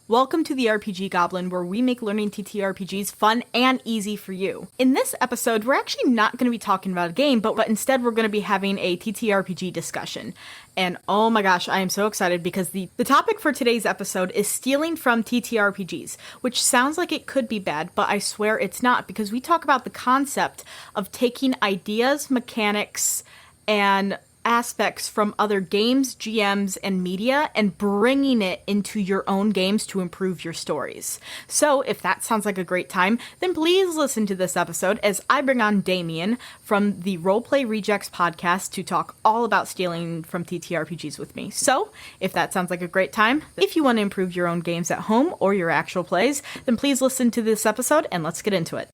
Welcome to the RPG Goblin, where we make learning TTRPGs fun and easy for you. In this episode, we're actually not going to be talking about a game, but instead we're going to be having a TTRPG discussion. And oh my gosh, I am so excited because the topic for today's episode is stealing from TTRPGs, which sounds like it could be bad, but I swear it's not, because we talk about the concept of taking ideas, mechanics, and aspects from other games, GMs, and media and bringing it into your own games to improve your stories. So if that sounds like a great time, then please listen to this episode as I bring on Damian from the Roleplay Rejects podcast to talk all about stealing from TTRPGs with me. So if that sounds like a great time, if you want to improve your own games at home or your actual plays, then please listen to this episode and let's get into it.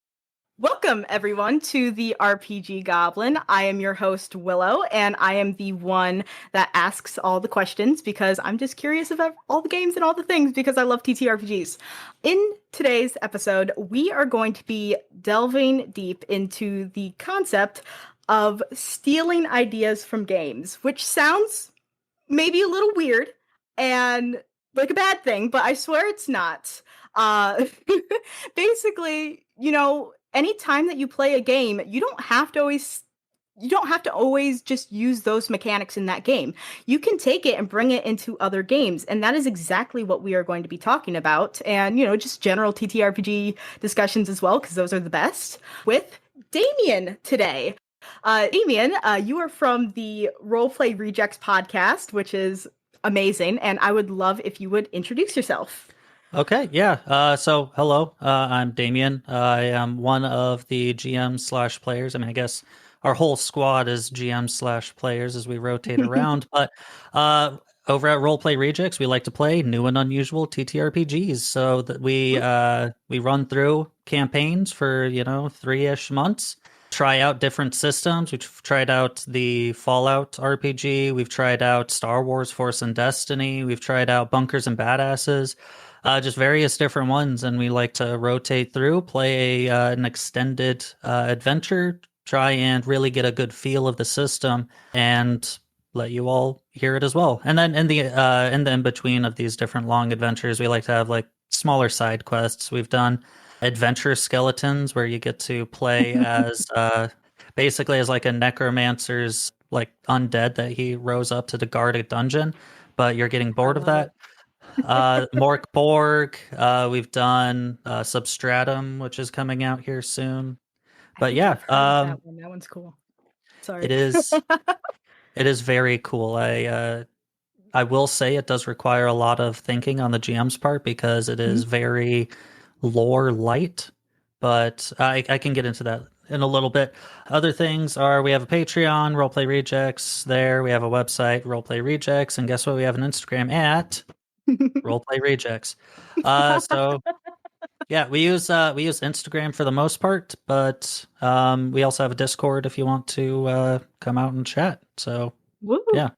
Welcome, everyone, to the RPG Goblin. I am your host, Willow, and I am the one that asks all the questions because I'm just curious about all the games and all the things because I love TTRPGs. In today's episode, we are going to be delving deep into the concept of stealing ideas from games, which sounds maybe a little weird and like a bad thing, but I swear it's not. Basically, anytime that you play a game, you don't have to always just use those mechanics in that game. You can take it and bring it into other games, and that is exactly what we are going to be talking about. And, just general TTRPG discussions as well, because those are the best, with Damian today. Damian, you are from the Roleplay Rejects podcast, which is amazing, and I would love if you would introduce yourself. Okay, yeah. So hello, I'm Damian. I am one of the GM/players. I mean, I guess our whole squad is GM/players as we rotate around. But over at Roleplay Rejects, we like to play new and unusual TTRPGs. So that we run through campaigns for 3-ish months. Try out different systems. We've tried out the Fallout RPG. We've tried out Star Wars Force and Destiny. We've tried out Bunkers and Badasses. Just various different ones, and we like to rotate through, play an extended adventure, try and really get a good feel of the system, and let you all hear it as well. And then in the in between of these different long adventures, we like to have like smaller side quests. We've done adventure skeletons where you get to play as basically as like a necromancer's like undead that he rose up to guard a dungeon, but you're getting bored of that. Mork Borg. We've done Substratum, which is coming out here soon. But yeah, that one. That one's cool. Sorry. it is. It is very cool. I will say it does require a lot of thinking on the GM's part because it is very lore light. But I can get into that in a little bit. Other things are we have a Patreon, Roleplay Rejects. There we have a website, Roleplay Rejects, and guess what? We have an Instagram at Roleplay Rejects. So yeah, we use Instagram for the most part, but we also have a Discord if you want to come out and chat. So Woo. yeah.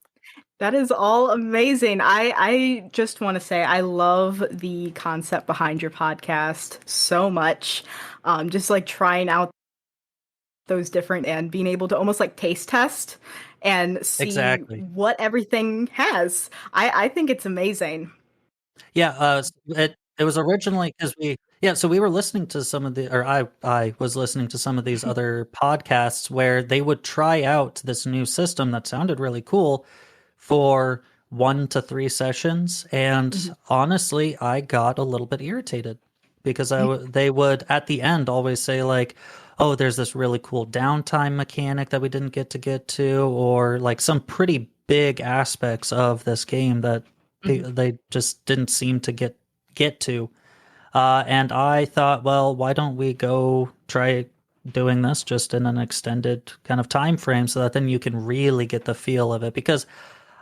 That is all amazing. I just want to say I love the concept behind your podcast so much. Just like trying out those different and being able to almost like taste test and see Exactly. what everything has. I think it's amazing. Yeah, it was originally because so we were listening to some of the, or I was listening to some of these other podcasts where they would try out this new system that sounded really cool for 1 to 3 sessions, and honestly, I got a little bit irritated because they would at the end always say like, "Oh, there's this really cool downtime mechanic that we didn't get to," or like some pretty big aspects of this game that they just didn't seem to get to. And I thought, well, why don't we go try doing this just in an extended kind of time frame so that then you can really get the feel of it? Because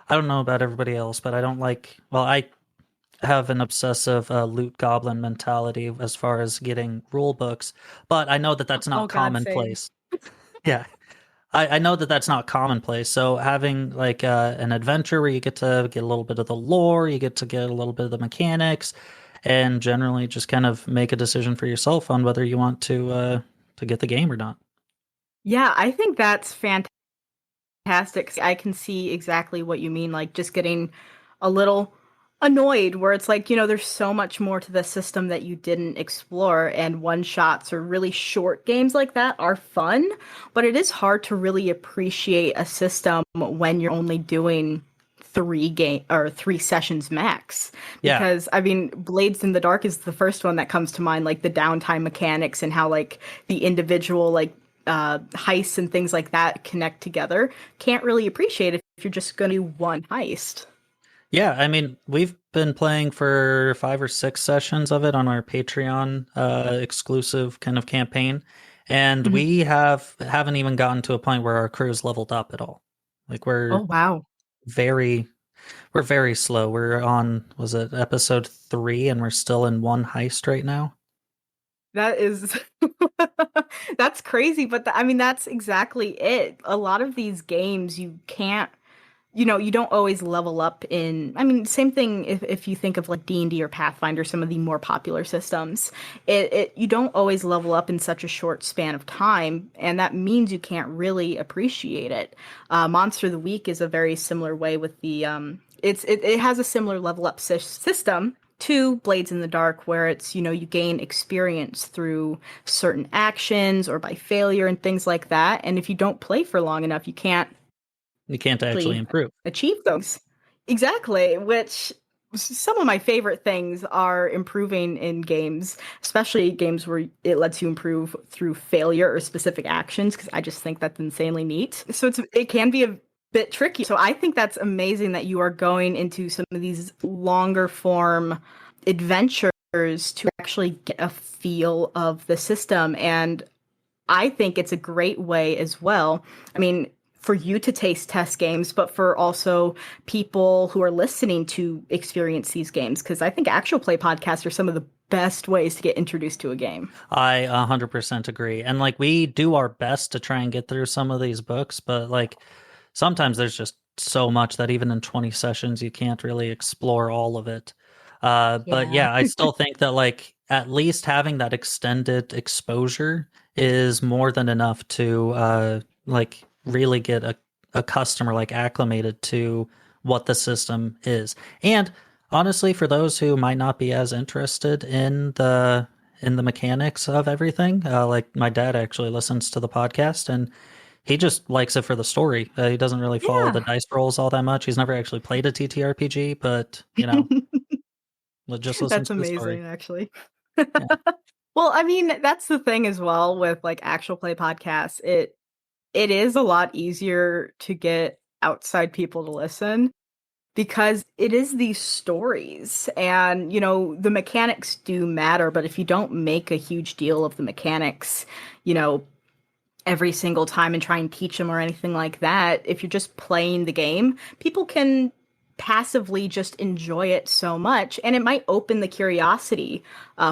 I don't know about everybody else, but I don't like, well, I have an obsessive loot goblin mentality as far as getting rule books, but I know that that's not commonplace. Yeah. I know that that's not commonplace. So having like an adventure where you get to get a little bit of the lore, you get to get a little bit of the mechanics, and generally just kind of make a decision for yourself on whether you want to get the game or not. Yeah, I think that's fantastic. I can see exactly what you mean, like just getting a little annoyed where it's like, there's so much more to the system that you didn't explore, and one shots or really short games like that are fun, but it is hard to really appreciate a system when you're only doing three sessions max. Yeah. Because I mean, Blades in the Dark is the first one that comes to mind, like the downtime mechanics and how like the individual like heists and things like that connect together. Can't really appreciate it if you're just gonna do one heist. Yeah, I mean, we've been playing for 5 or 6 sessions of it on our Patreon exclusive kind of campaign, and Mhm. we haven't even gotten to a point where our crew's leveled up at all. Like Oh wow. very we're very slow. We're on, was it episode 3, and we're still in one heist right now. That is that's crazy, but I mean that's exactly it. A lot of these games you can't, you don't always level up in. I mean, same thing if you think of like D&D or Pathfinder, some of the more popular systems. It you don't always level up in such a short span of time, and that means you can't really appreciate it. Monster of the Week is a very similar way with the it has a similar level up system to Blades in the Dark, where it's, you gain experience through certain actions or by failure and things like that. And if you don't play for long enough, you can't You can't actually actually improve. achieve those. Exactly, which some of my favorite things are improving in games, especially games where it lets you improve through failure or specific actions, because I just think that's insanely neat. So it can be a bit tricky. So I think that's amazing that you are going into some of these longer form adventures to actually get a feel of the system. And I think it's a great way as well. I mean, for you to taste test games, but for also people who are listening to experience these games. Because I think actual play podcasts are some of the best ways to get introduced to a game. I 100% agree. And like we do our best to try and get through some of these books, but like sometimes there's just so much that even in 20 sessions you can't really explore all of it. But Yeah. yeah, I still think that like at least having that extended exposure is more than enough to like really get a customer like acclimated to what the system is. And honestly, for those who might not be as interested in the mechanics of everything, like my dad actually listens to the podcast and he just likes it for the story. He doesn't really follow the Yeah. dice rolls all that much. He's never actually played a TTRPG, but just listen That's to the story. amazing, actually. Yeah. Well, I mean, that's the thing as well with like actual play podcasts. It is a lot easier to get outside people to listen because it is these stories, and the mechanics do matter, but if you don't make a huge deal of the mechanics, you know every single time and try and teach them or anything like that, if you're just playing the game, people can passively just enjoy it so much, and it might open the curiosity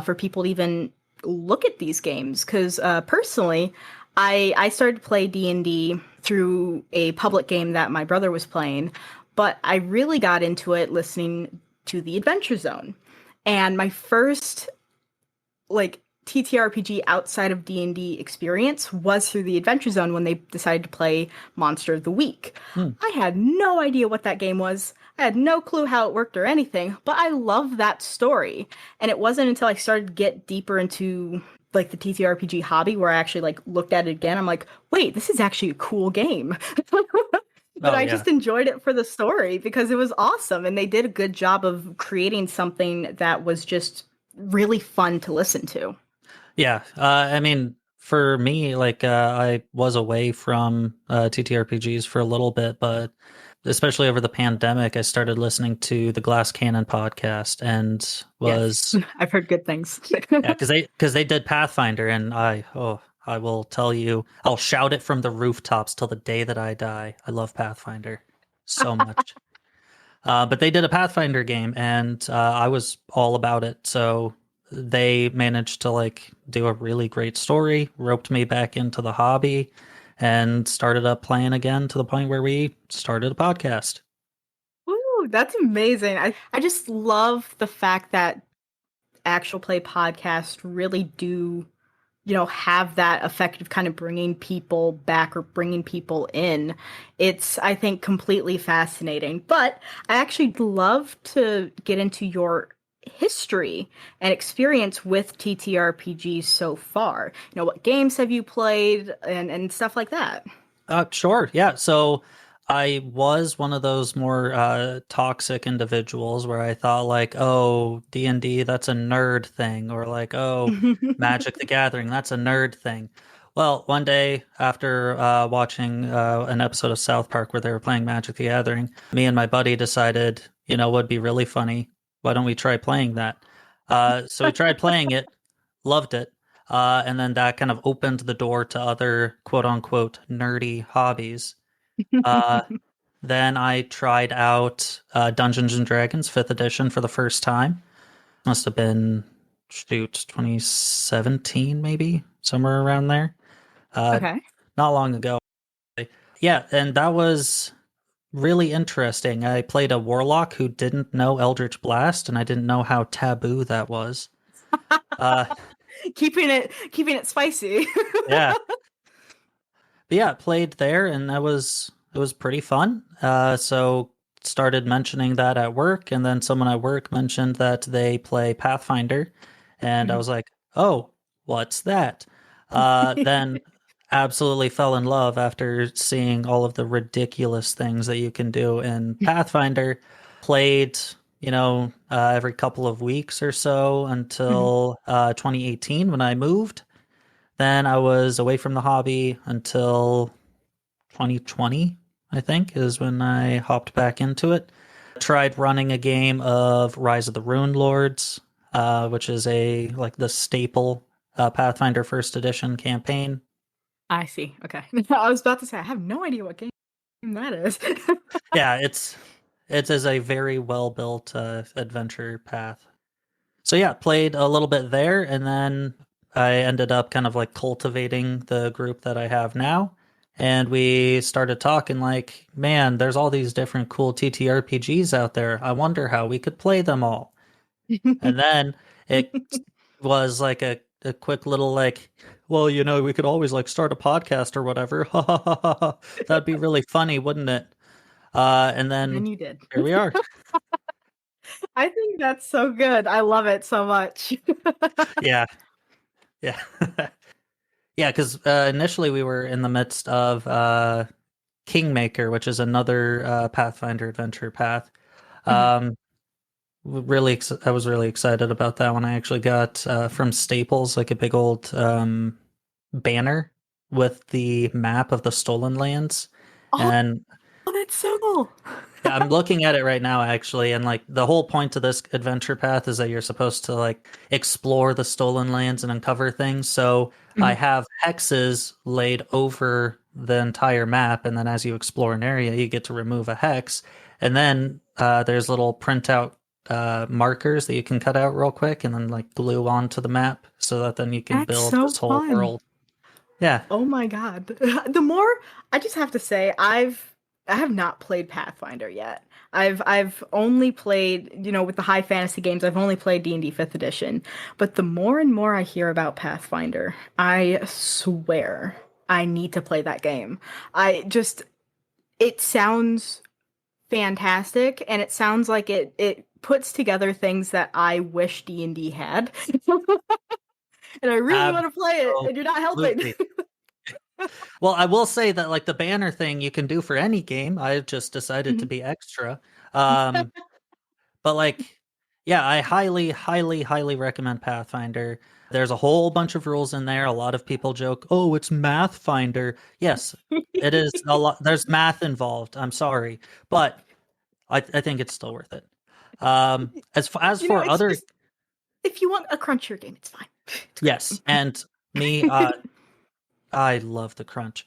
for people to even look at these games. Because personally, I started to play D&D through a public game that my brother was playing, but I really got into it listening to the Adventure Zone. And my first like TTRPG outside of D&D experience was through the Adventure Zone when they decided to play Monster of the Week. Hmm. I had no idea what that game was. I had no clue how it worked or anything, but I love that story. And it wasn't until I started to get deeper into like the TTRPG hobby where I actually like looked at it again. I'm like, wait, this is actually a cool game. But Oh I yeah. just enjoyed it for the story because it was awesome, and they did a good job of creating something that was just really fun to listen to. Yeah. I mean, for me, like I was away from TTRPGs for a little bit, but especially over the pandemic, I started listening to the Glass Cannon podcast and Yes, was I've heard good things. yeah, because they did Pathfinder, and I will tell you, I'll shout it from the rooftops till the day that I die. I love Pathfinder so much. But they did a Pathfinder game, and I was all about it. So they managed to like do a really great story, roped me back into the hobby, and started up playing again to the point where we started a podcast. Woo, that's amazing. I just love the fact that actual play podcasts really do have that effect of kind of bringing people back or bringing people in. It's, I think, completely fascinating. But I actually love to get into your history and experience with TTRPGs so far. What games have you played and stuff like that? Sure. Yeah. So I was one of those more toxic individuals where I thought like, oh, D&D, that's a nerd thing, or like, oh, Magic the Gathering, that's a nerd thing. Well, one day after watching an episode of South Park where they were playing Magic the Gathering, me and my buddy decided, would be really funny. Why don't we try playing that? So we tried playing it, loved it. And then that kind of opened the door to other quote unquote nerdy hobbies. Uh, then I tried out Dungeons and Dragons 5th edition for the first time. Must have been, shoot, 2017, maybe, somewhere around there. Uh, Okay. Not long ago. Yeah, and that was really interesting. I played a warlock who didn't know Eldritch Blast, and I didn't know how taboo that was. Uh, Keeping it spicy. yeah. But yeah, played there, and it was pretty fun. So started mentioning that at work, and then someone at work mentioned that they play Pathfinder, and I was like, "Oh, what's that?" Then absolutely fell in love after seeing all of the ridiculous things that you can do in Pathfinder. Played, every couple of weeks or so until 2018 when I moved. Then I was away from the hobby until 2020, I think, is when I hopped back into it. Tried running a game of Rise of the Rune Lords, which is the staple Pathfinder First Edition campaign. I see. Okay. I was about to say I have no idea what game that is. Yeah, it is a very well built adventure path. So yeah, played a little bit there, and then I ended up kind of like cultivating the group that I have now. And we started talking like, man, there's all these different cool TTRPGs out there. I wonder how we could play them all. And then it was like a quick little like, well, we could always like start a podcast or whatever. That'd be really funny, wouldn't it? And And then you did. here we are. I think that's so good. I love it so much. Yeah. Yeah. Yeah, because initially we were in the midst of Kingmaker, which is another Pathfinder adventure path. Mhm. Um, I was really excited about that one. I actually got from Staples like a big old banner with the map of the Stolen Lands, Oh, and that's so cool. yeah, I'm looking at it right now actually, and like the whole point of this adventure path is that you're supposed to like explore the stolen lands and uncover things. So I Mhm. have hexes laid over the entire map, and then as you explore an area, you get to remove a hex, and then there's little printout markers that you can cut out real quick and then like glue onto the map so that then you can That's build so this whole fun. world. Yeah. Oh my God. The more I just have to say, I have not played Pathfinder yet. I've only played, with the high fantasy games, I've only played D&D 5th edition. But the more and more I hear about Pathfinder, I swear I need to play that game. I just it sounds fantastic and it sounds like it puts together things that I wish D&D had. And I really want to play it and you're not helping. Absolutely. Well, I will say that like the banner thing you can do for any game. I just decided to Mhm. be extra. Um, but like, yeah, I highly, highly, highly recommend Pathfinder. There's a whole bunch of rules in there. A lot of people joke, "Oh, it's Math Finder." Yes, it is a lot. There's math involved. I'm sorry, but I think it's still worth it. As for It's other, just if you want a crunchier game, it's fine. It's yes, great. and me, I love the crunch.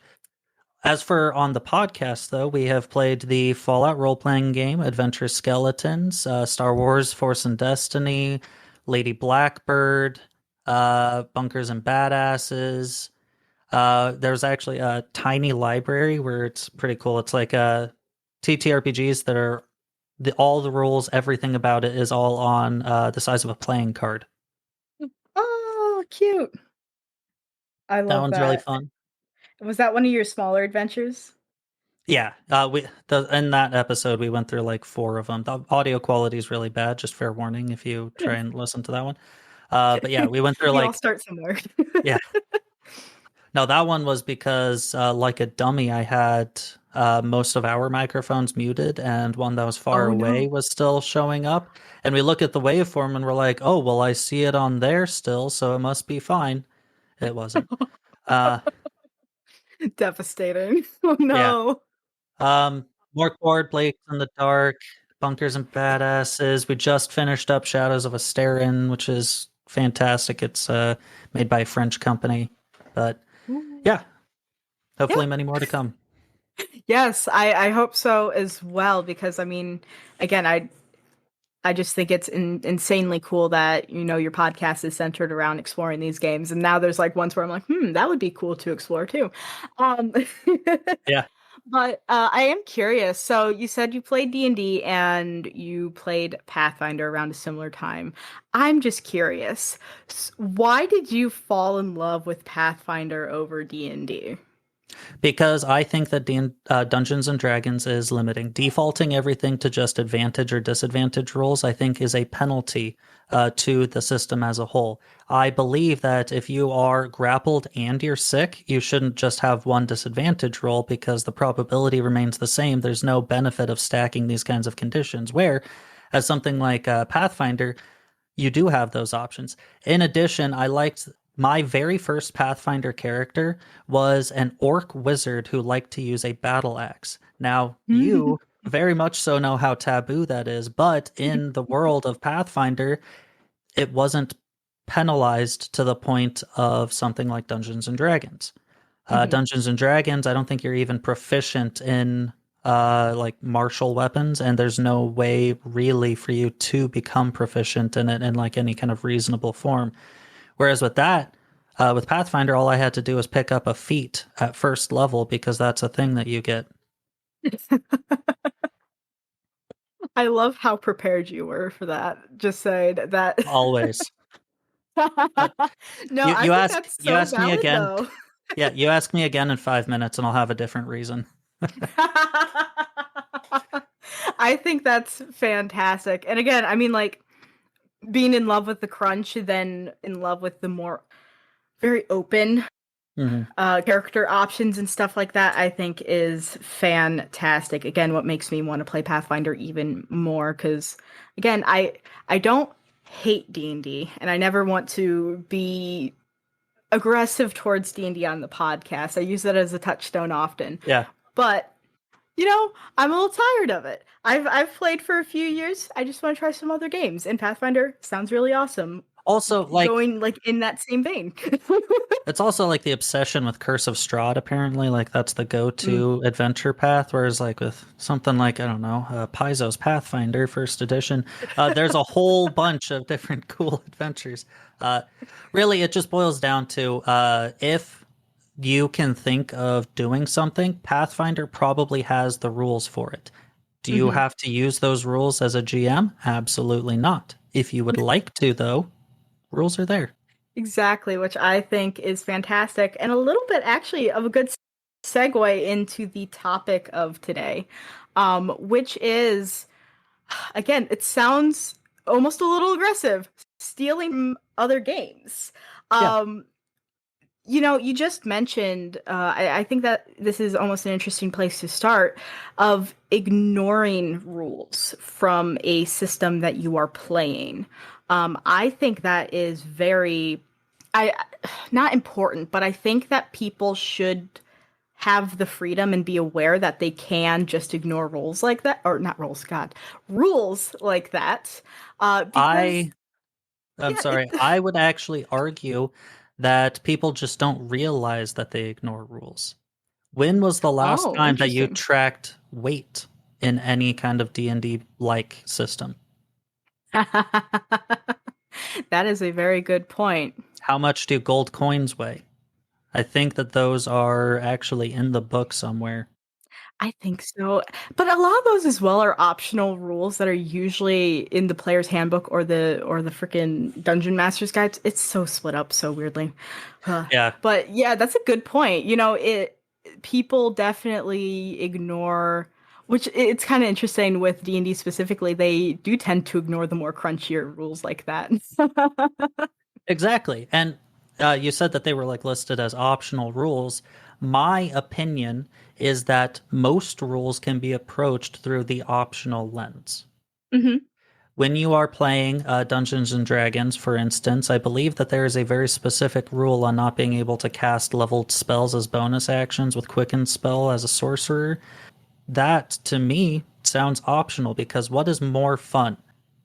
As for on the podcast, though, we have played the Fallout role playing game, Adventure Skeletons, Star Wars Force and Destiny, Lady Blackbird, Bunkers and Badasses. There's actually a tiny library where it's pretty cool. It's like TTRPGs that are all the rules, everything about it is all on the size of a playing card. Oh, cute. I That love one's really that. fun. Was that one of your smaller adventures? Yeah, in that episode we went through like four of them. The audio quality is really bad. Just fair warning if you try and listen to that one. But yeah, we went through We all like start somewhere. yeah. No, that one was because like a dummy, I had most of our microphones muted, and one that was far Oh away no. was still showing up. And we look at the waveform and we're like, oh well, I see it on there still, so it must be fine. It wasn't. Uh, Devastating. Oh yeah. no. More Cord, Blades in the Dark, Bunkers and Badasses. We just finished up Shadows of Asterin, which is fantastic. It's made by a French company. But Ooh. yeah, Yeah. hopefully many more to come. Yes, I hope so as well because I mean, again, I just think it's insanely cool that your podcast is centered around exploring these games, and now there's like ones where I'm like, that would be cool to explore too. Um, Yeah. but I am curious. So you said you played D&D and you played Pathfinder around a similar time. I'm just curious, why did you fall in love with Pathfinder over D&D? Because I think that Dungeons and Dragons is limiting. Defaulting everything to just advantage or disadvantage rules, I think, is a penalty to the system as a whole. I believe that if you are grappled and you're sick, you shouldn't just have one disadvantage roll because the probability remains the same. There's no benefit of stacking these kinds of conditions. Where, as something like Pathfinder, you do have those options. In addition, I liked my very first Pathfinder character was an orc wizard who liked to use a battle axe. Now, you very much so know how taboo that is, but in the world of Pathfinder, it wasn't penalized to the point of something like Dungeons and Dragons. Dungeons and Dragons, I don't think you're even proficient in like martial weapons, and there's no way really for you to become proficient in it in like any kind of reasonable form. Whereas with that, with Pathfinder, all I had to do was pick up a feat at first level because that's a thing that you get. I love how prepared you were for that. Just saying that. Always. But No, you I you think ask that's you so ask me valid again. though. Yeah, you ask me again in 5 minutes, and I'll have a different reason. I think that's fantastic. And again, I mean, like being in love with the crunch, then in love with the more very open Hmm. character options and stuff like that, I think is fantastic. Again, what makes me want to play Pathfinder even more because, again, I don't hate D&D, and I never want to be aggressive towards D&D on the podcast. I use that as a touchstone often, Yeah. but I'm a little tired of it. I've played for a few years. I just want to try some other games, and Pathfinder sounds really awesome. Also, like Going like in that same vein. it's also like the obsession with Curse of Strahd, apparently. Like that's the Mm. go-to adventure path. Whereas like with something like, I don't know, Paizo's Pathfinder first edition, there's a whole bunch of different cool adventures. Uh, really, it just boils down to if you can think of doing something, Pathfinder probably has the rules for it. Do you Hmm. have to use those rules as a GM? Absolutely not. If you would like to, though, rules are there. Exactly, which I think is fantastic and a little bit actually of a good segue into the topic of today, which is, again, it sounds almost a little aggressive, stealing from other games. Yeah. Um, you just mentioned, I think that this is almost an interesting place to start, of ignoring rules from a system that you are playing. I think that is very, I not important, but I think that people should have the freedom and be aware that they can just ignore rules like that, or not rules, God, rules like that, because I I'm yeah, it. sorry. I would actually argue that people just don't realize that they ignore rules. When was the last Oh, time that you interesting. tracked weight in any kind of D&D like system? That is a very good point. How much do gold coins weigh? I think that those are actually in the book somewhere. I think so. But a lot of those as well are optional rules that are usually in the player's handbook or the freaking dungeon master's guides. It's so split up so weirdly. Huh. Yeah, But yeah, that's a good point. It people definitely ignore, which it's kind of interesting with D&D specifically. They do tend to ignore the more crunchier rules like that. exactly. And you said that they were like listed as optional rules. My opinion is that most rules can be approached through the optional lens. Hmm. When you are playing Dungeons and Dragons, for instance, I believe that there is a very specific rule on not being able to cast leveled spells as bonus actions with Quicken Spell as a sorcerer. That, to me, sounds optional because what is more fun?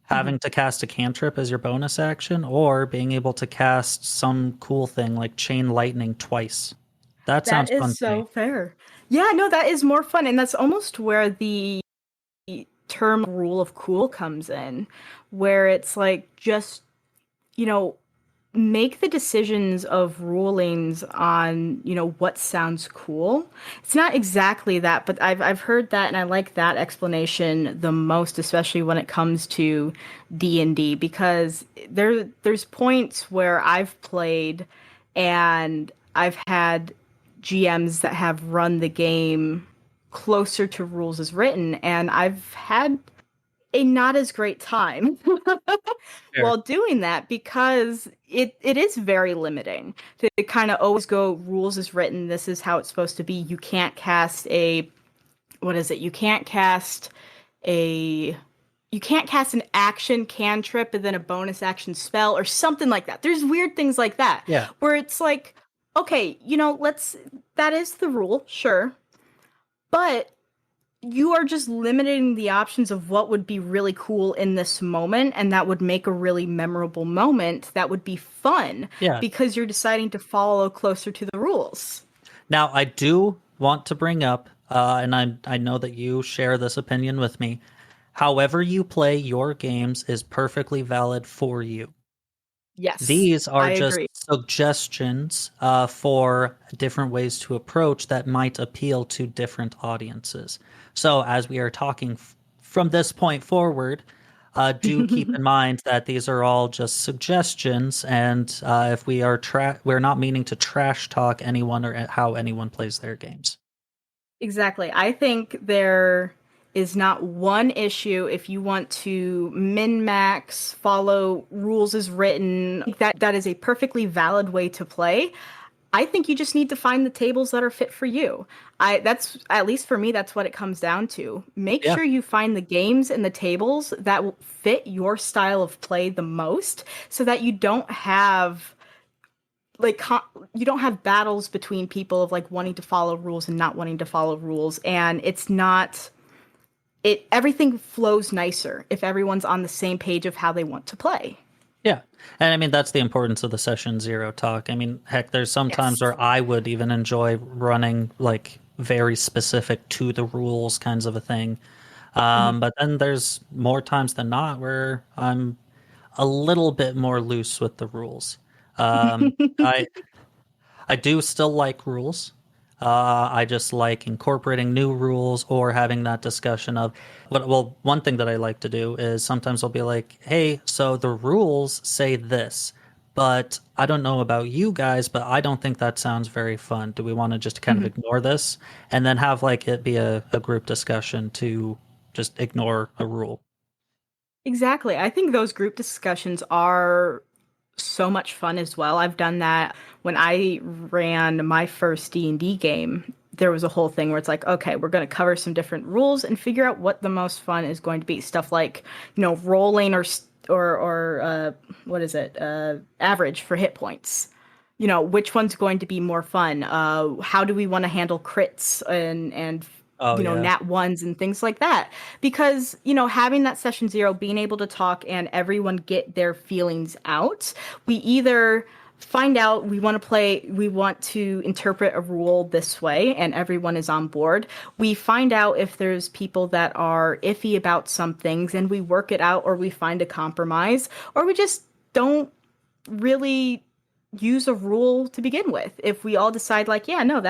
Hmm. Having to cast a cantrip as your bonus action or being able to cast some cool thing like Chain Lightning twice? That That sounds is fun to me. so fair. Yeah, no, that is more fun, and that's almost where the term rule of cool comes in, where it's like just, you know, make the decisions of rulings on, what sounds cool. It's not exactly that, but I've heard that and I like that explanation the most, especially when it comes to D&D, because there's points where I've played and I've had GMs that have run the game closer to rules as written, and I've had a not as great time Sure. while doing that because it is very limiting to kind of always go rules as written. This is how it's supposed to be. You can't cast a what is it? A you can't cast an action cantrip and then a bonus action spell or something like that. There's weird things like that Yeah. where it's like, okay, that is the rule, sure, but you are just limiting the options of what would be really cool in this moment, and that would make a really memorable moment that would be fun Yeah. because you're deciding to follow closer to the rules. Now, I do want to bring up, and I know that you share this opinion with me. However you play your games is perfectly valid for you. Yes, These are I just agree. suggestions for different ways to approach that might appeal to different audiences. So, as we are talking from this point forward, do keep in mind that these are all just suggestions, and if we are we're not meaning to trash talk anyone or how anyone plays their games. Exactly. I think there is not one issue if you want to min max, follow rules as written. That is a perfectly valid way to play. I think you just need to find the tables that are fit for you. I That's at least for me that's what it comes down to. Make Yeah, sure you find the games and the tables that will fit your style of play the most so that you don't have like you don't have battles between people of like wanting to follow rules and not wanting to follow rules, and it's not it everything flows nicer if everyone's on the same page of how they want to play. yeah. And I mean, that's the importance of the session zero talk. I mean, heck, there's some times Yes. where I would even enjoy running like very specific to the rules kinds of a thing. Mhm. But then there's more times than not where I'm a little bit more loose with the rules. Um, I I do still like rules. I just like incorporating new rules or having that discussion of well, one thing that I like to do is sometimes I'll be like, hey, so the rules say this, but I don't know about you guys, but I don't think that sounds very fun. Do we want to just kind of Mhm. ignore this and then have like it be a group discussion to just ignore a rule? Exactly. I think those group discussions are so much fun as well. I've done that when I ran my first D&D game. There was a whole thing where it's like, okay, we're going to cover some different rules and figure out what the most fun is going to be. Stuff like, rolling or what is it? Average for hit points. Which one's going to be more fun? How do we want to handle crits and Oh yeah. nat ones and things like that? Because having that session zero, being able to talk and everyone get their feelings out, we either find out we want to interpret a rule this way and everyone is on board. We find out if there's people that are iffy about some things and we work it out, or we find a compromise, or we just don't really use a rule to begin with. If we all decide like, yeah, no,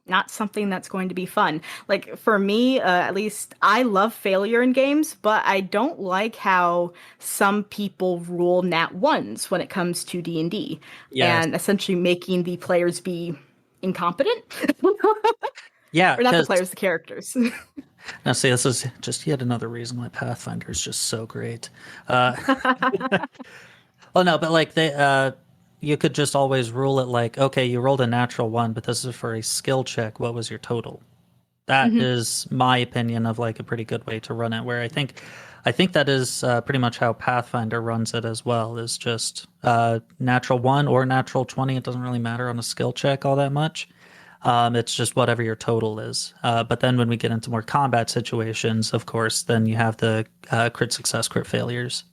not something that's going to be fun. Like for me, at least I love failure in games, but I don't like how some people rule nat ones when it comes to D&D Yes. and essentially making the players be incompetent. Yeah, Or not the because players, the characters. now see, this is just yet another reason why Pathfinder is just so great. Uh, well, no, but like you could just always rule it like, okay, you rolled a natural one, but this is for a skill check. What was your total? That Hmm. is my opinion of like a pretty good way to run it. Where I think that is pretty much how Pathfinder runs it as well. Is just natural one or natural 20. It doesn't really matter on a skill check all that much. It's just whatever your total is. But then when we get into more combat situations, of course, then you have the crit success, crit failures.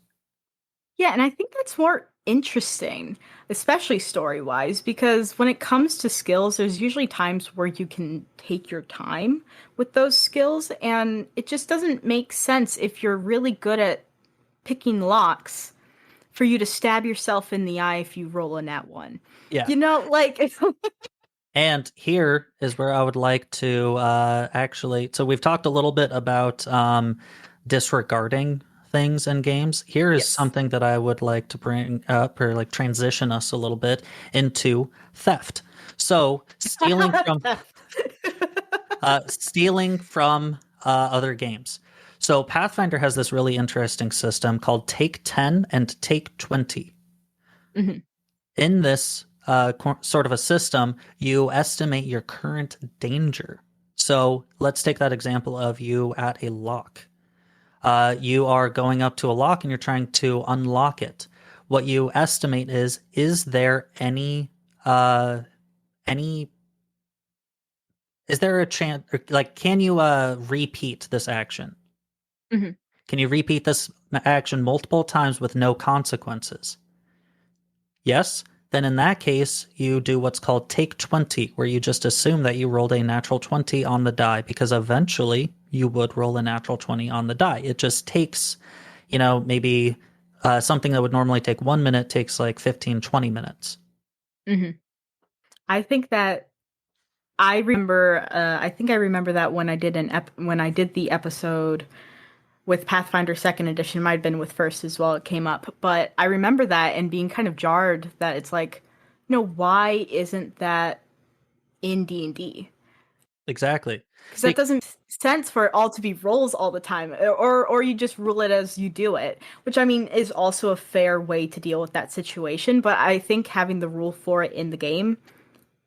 Yeah, and I think that's more interesting, especially story-wise, because when it comes to skills, there's usually times where you can take your time with those skills, and it just doesn't make sense if you're really good at picking locks for you to stab yourself in the eye if you roll a nat one. Yeah. You know, like And here is where I would like to actually. So we've talked a little bit about disregarding things in games. Here is yes. something that I would like to bring up or like transition us a little bit into theft. So Theft. stealing from other games. So Pathfinder has this really interesting system called Take 10 and Take 20. Mhm. In this sort of a system, you estimate your current danger. So let's take that example of you at a lock. You are going up to a lock and you're trying to unlock it. What you estimate is there any is there a chance like can you repeat this action? Mhm. Can you repeat this action multiple times with no consequences? Yes, then in that case, you do what's called take 20, where you just assume that you rolled a natural 20 on the die, because eventually you would roll a natural 20 on the die. It just takes, maybe something that would normally take 1 minute takes like 15, 20 minutes. Mhm. I think that I think I remember that when I did when I did the episode with Pathfinder Second Edition, it might have been with First as well. It came up, but I remember that and being kind of jarred that it's like, why isn't that in D&D? Exactly. Because that Be- doesn't make sense for it all to be rolls all the time, or you just rule it as you do it, which I mean is also a fair way to deal with that situation. But I think having the rule for it in the game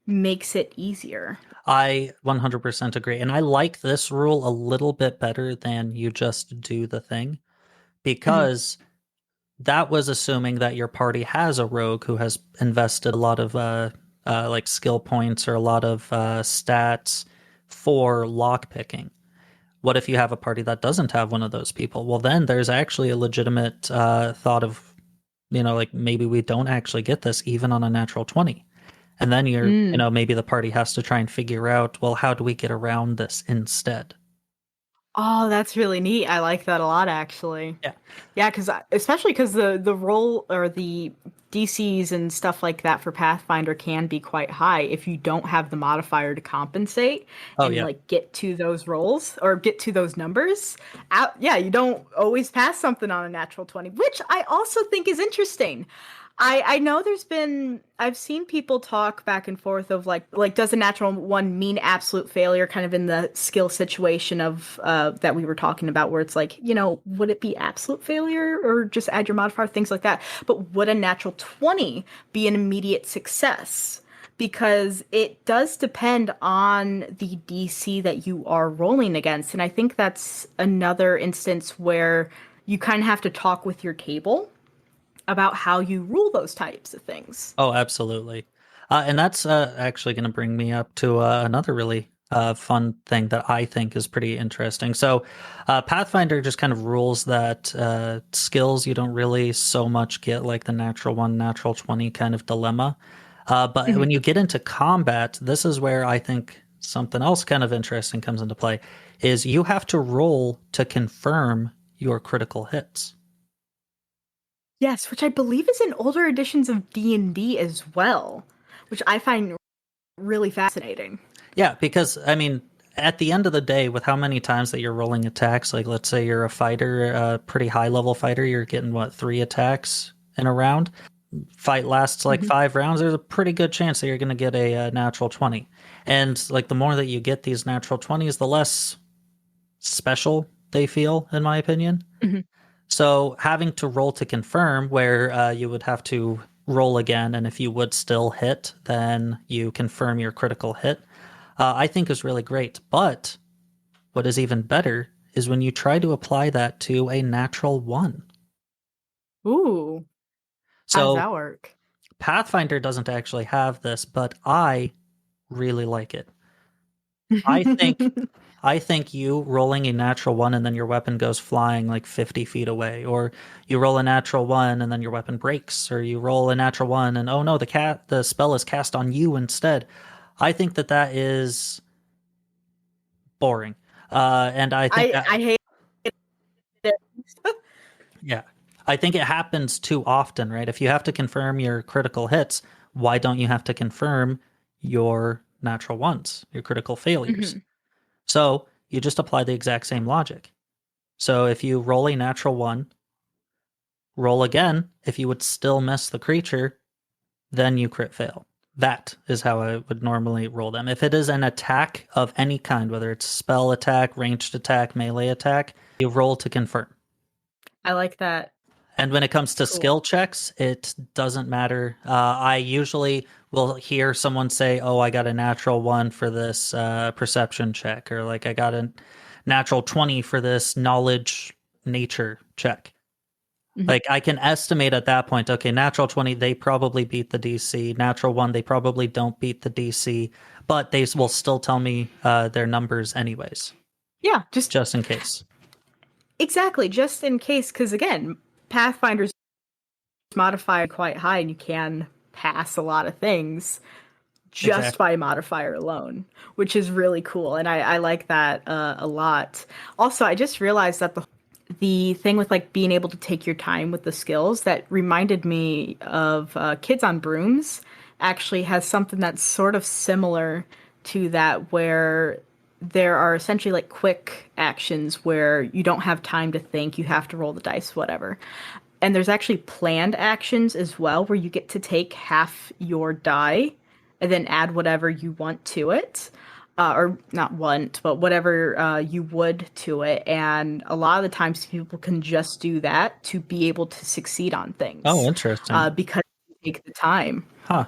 makes it easier. I 100% agree. And I like this rule a little bit better than you just do the thing, Hmm. because that was assuming that your party has a rogue who has invested a lot of like skill points or a lot of stats for lock picking. What if you have a party that doesn't have one of those people? Well, then there's actually a legitimate thought of, like maybe we don't actually get this even on a natural 20. And then maybe the party has to try and figure out, well, how do we get around this instead? Oh, that's really neat. I like that a lot, actually. Yeah. Yeah, because especially because the roll or the DCs and stuff like that for Pathfinder can be quite high if you don't have the modifier to compensate Oh, and yeah. like get to those rolls or get to those numbers. Yeah, you don't always pass something on a natural 20, which I also think is interesting. I know I've seen people talk back and forth of like does a natural one mean absolute failure kind of in the skill situation of that we were talking about where it's like, would it be absolute failure or just add your modifier, things like that. But would a natural 20 be an immediate success? Because it does depend on the DC that you are rolling against. And I think that's another instance where you kind of have to talk with your table about how you rule those types of things. Oh, absolutely. And that's actually going to bring me up to another really fun thing that I think is pretty interesting. So, Pathfinder just kind of rules that skills you don't really so much get like the natural one, natural 20 kind of dilemma. But Mhm. when you get into combat, this is where I think something else kind of interesting comes into play, is you have to roll to confirm your critical hits. Yes, which I believe is in older editions of D&D as well, which I find really fascinating. Yeah, because I mean, at the end of the day, with how many times that you're rolling attacks, like let's say you're a fighter, a pretty high level fighter, you're getting what, 3 attacks in a round. Fight lasts like Mhm. 5 rounds. There's a pretty good chance that you're going to get a natural 20. And like the more that you get these natural 20s, the less special they feel, in my opinion. Mhm. So having to roll to confirm, where you would have to roll again, and if you would still hit, then you confirm your critical hit, I think is really great. But what is even better is when you try to apply that to a natural 1. Ooh, how does So that work? Pathfinder doesn't actually have this, but I really like it. I think I think you rolling a natural 1 and then your weapon goes flying like 50 feet away, or you roll a natural 1 and then your weapon breaks, or you roll a natural 1 and oh no, the spell is cast on you instead. I think that that is boring, and I think that I hate it. yeah, I think it happens too often, right? If you have to confirm your critical hits, why don't you have to confirm your natural ones, your critical failures? Mhm. So you just apply the exact same logic. So if you roll a natural 1, roll again. If you would still miss the creature, then you crit fail. That is how I would normally roll them. If it is an attack of any kind, whether it's spell attack, ranged attack, melee attack, you roll to confirm. I like that. And when it comes to Cool. skill checks, it doesn't matter. I usually will hear someone say, "Oh, I got a natural 1 for this perception check," or like I got a natural 20 for this knowledge nature check. Mhm. Like I can estimate at that point, okay, natural 20, they probably beat the DC. Natural 1, they probably don't beat the DC, but they will still tell me their numbers anyways, Yeah, just just in case. exactly, just in case, because again, Pathfinder's modifier quite high, and you can pass a lot of things just Exactly. by modifier alone, which is really cool, and I like that a lot. Also, I just realized that the thing with like being able to take your time with the skills that reminded me of Kids on Brooms actually has something that's sort of similar to that, where there are essentially like quick actions where you don't have time to think, you have to roll the dice, whatever. And there's actually planned actions as well, where you get to take half your die and then add whatever you want to it. Or not want, but whatever you would to it. And a lot of the times people can just do that to be able to succeed on Oh, things interesting. because you take the time. Huh.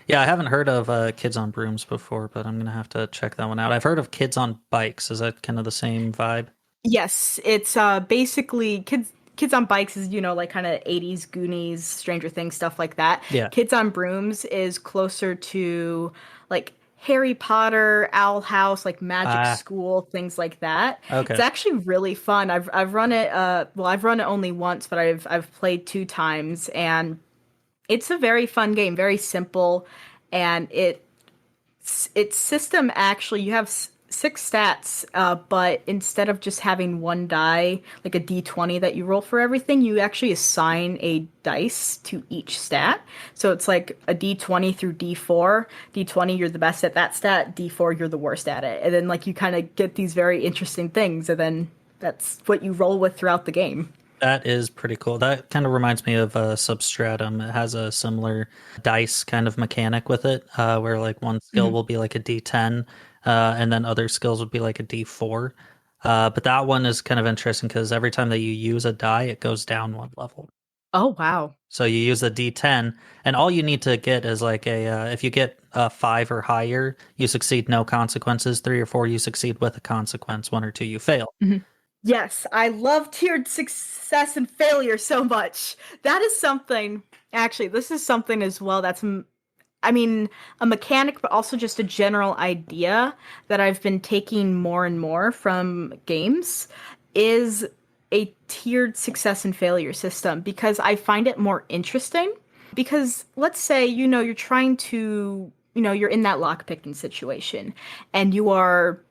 Yeah, I haven't heard of Kids on Brooms before, but I'm gonna have to check that one out. I've heard of Kids on Bikes. Is that kind of the same vibe? Yes, it's basically Kids on Bikes is, like kind of 80s Goonies, Stranger Things stuff like that. Yeah. Kids on Brooms is closer to like Harry Potter, Owl House, like Magic Ah, School, things like that. It's okay. actually really fun. I've run it I've run it only once, but I've played 2 times, and it's a very fun game, very simple, and its system actually, you have 6 stats, but instead of just having one die, like a d20 that you roll for everything, you actually assign a dice to each stat. So it's like a d20 through d4. D20, you're the best at that stat. D4, you're the worst at it. And then like you kind of get these very interesting things, and then that's what you roll with throughout the game. That is pretty cool. That kind of reminds me of Substratum. It has a similar dice kind of mechanic with it, where like one skill Mhm. will be like a D10, and then other skills would be like a D4. But that one is kind of interesting because every time that you use a die, it goes down 1 level. Oh, wow. So you use a D10, and all you need to get is like if you get a 5 or higher, you succeed no consequences. 3 or 4, you succeed with a consequence. 1 or 2, you fail. Mhm. Yes, I love tiered success and failure so much. That is something, actually, this is something as well that's, I mean, a mechanic, but also just a general idea that I've been taking more and more from games is a tiered success and failure system, because I find it more interesting. Because let's say, you're trying to, you're in that lockpicking situation, and you are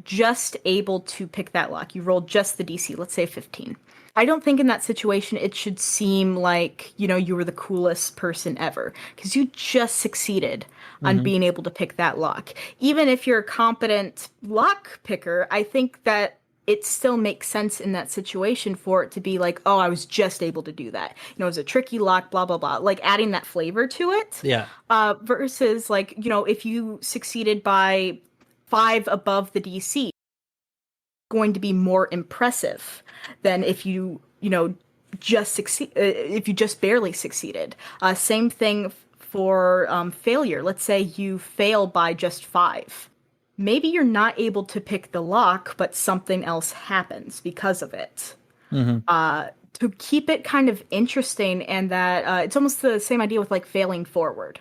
just able to pick that lock. You rolled just the DC, let's say 15. I don't think in that situation it should seem like, you were the coolest person ever because you just succeeded on Hmm. being able to pick that lock. Even if you're a competent lock picker, I think that it still makes sense in that situation for it to be like, oh, I was just able to do that. It was a tricky lock, blah, blah, blah. Like adding that flavor to it Yeah. versus like, if you succeeded by 5 above the DC, going to be more impressive than if you just succeed if you just barely succeeded. Same thing for failure. Let's say you fail by just 5. Maybe you're not able to pick the lock, but something else happens because of it. Hmm. To keep it kind of interesting, and that it's almost the same idea with like failing forward.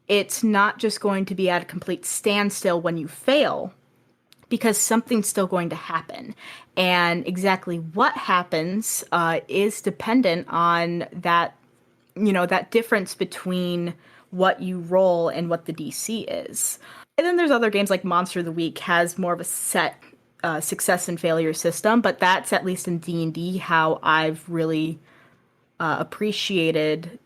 It's not just going to be at a complete standstill when you fail, because something's still going to happen. And exactly what happens is dependent on that difference between what you roll and what the DC is. And then there's other games like Monster of the Week has more of a set success and failure system, but that's at least in D&D how I've really appreciated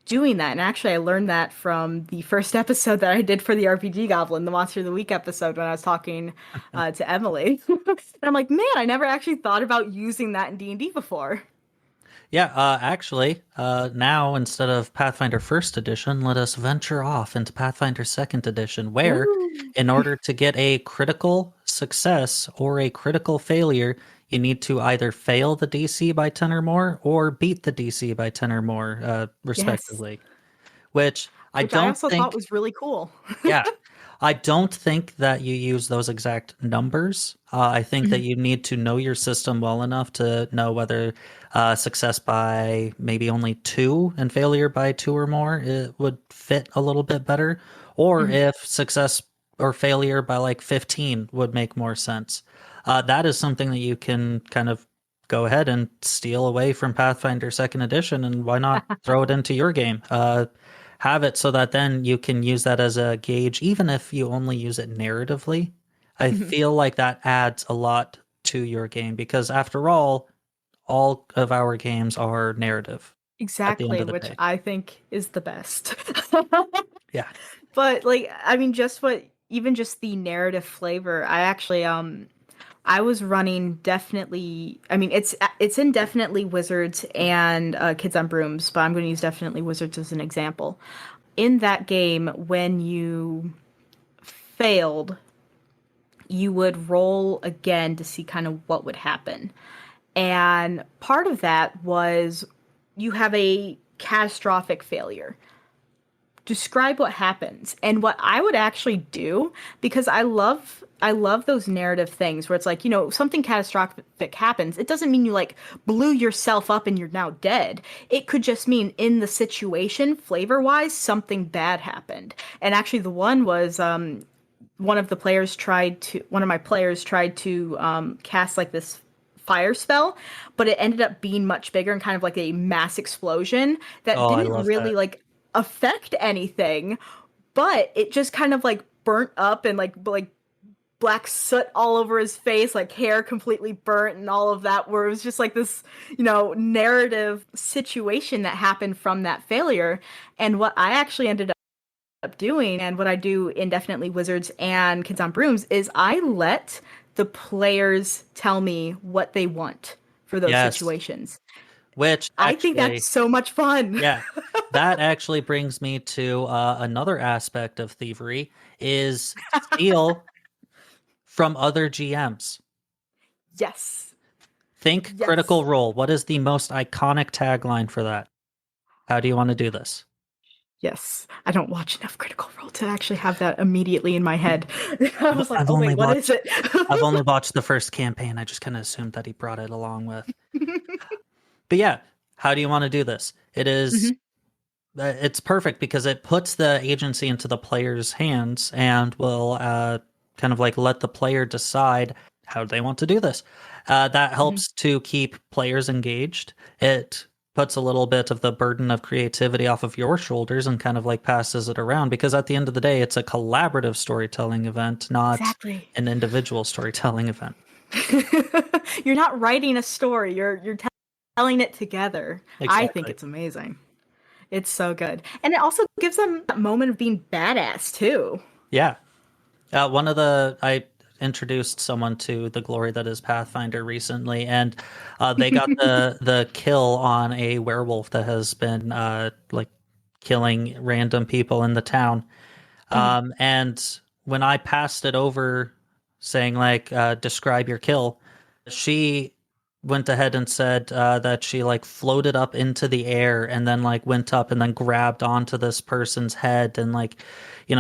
doing that. And actually, I learned that from the first episode that I did for the RPG Goblin, the Monster of the Week episode, when I was talking to Emily. And I'm like, man, I never actually thought about using that in D&D before. Yeah, actually, now instead of Pathfinder First Edition, let us venture off into Pathfinder Second Edition, where Ooh. in order to get a critical success or a critical failure, you need to either fail the DC by 10 or more or beat the DC by 10 or more, Yes. respectively. Which I Which I don't also thought think, was really cool. yeah, I don't think that you use those exact numbers. I think that Mhm. you need to know your system well enough to know whether success by maybe only 2 and failure by 2 or more it would fit a little bit better, or Mhm. if success or failure by like 15 would make more sense. That is something that you can kind of go ahead and steal away from Pathfinder Second Edition, and why not throw it into your game? Have it so that then you can use that as a gauge, even if you only use it narratively. I Mhm. feel like that adds a lot to your game because, after all of our games are narrative at the end Exactly, of the which day. I think is the best. Yeah. But like, I mean, even just the narrative flavor. I was running definitely. I mean, it's in definitely Wizards and Kids on Brooms, but I'm going to use definitely Wizards as an example. In that game, when you failed, you would roll again to see kind of what would happen. And part of that was you have a catastrophic failure. Describe what happens. And what I would actually do, because I love those narrative things where it's like, something catastrophic happens. It doesn't mean you like blew yourself up and you're now dead. It could just mean in the situation, flavor wise, something bad happened. And actually the one was one of my players tried to cast like this fire spell, but it ended up being much bigger and kind of like a mass explosion that Oh, I didn't love really that. like affect anything, but it just kind of like burnt up and like black soot all over his face, like hair completely burnt and all of that, where it was just like this, narrative situation that happened from that failure. And what I actually ended up doing, and what I do in Definitely Wizards and Kids on Brooms, is I let the players tell me what they want for those Yes. situations. Which I think that's actually, so much fun. yeah, that actually brings me to another aspect of thievery is steal from other GMs. Yes. Think Critical Yes. Role. What is the most iconic tagline for that? How do you want to do this? Yes. I don't watch enough Critical Role to actually have that immediately in my head. I I've, was like, I've oh only wait, what is watched it? I've only watched the first campaign. I just kind of assumed that he brought it along with. But yeah, how do you want to do this? Mhm. It's perfect because it puts the agency into the player's hands and will kind of like let the player decide how they want to do this. That Mhm. helps to keep players engaged. It puts a little bit of the burden of creativity off of your shoulders and kind of like passes it around because at the end of the day, it's a collaborative storytelling event, not Exactly. an individual storytelling event. You're not writing a story. You're telling it together. I think Exactly. it's amazing. It's so good. And it also gives them that moment of being badass too. Yeah. I introduced someone to the glory that is Pathfinder recently, and they got the kill on a werewolf that has been like killing random people in the town. Mhm. And when I passed it over, saying like, describe your kill, she went ahead and said that she like floated up into the air and then like went up and then grabbed onto this person's head and like,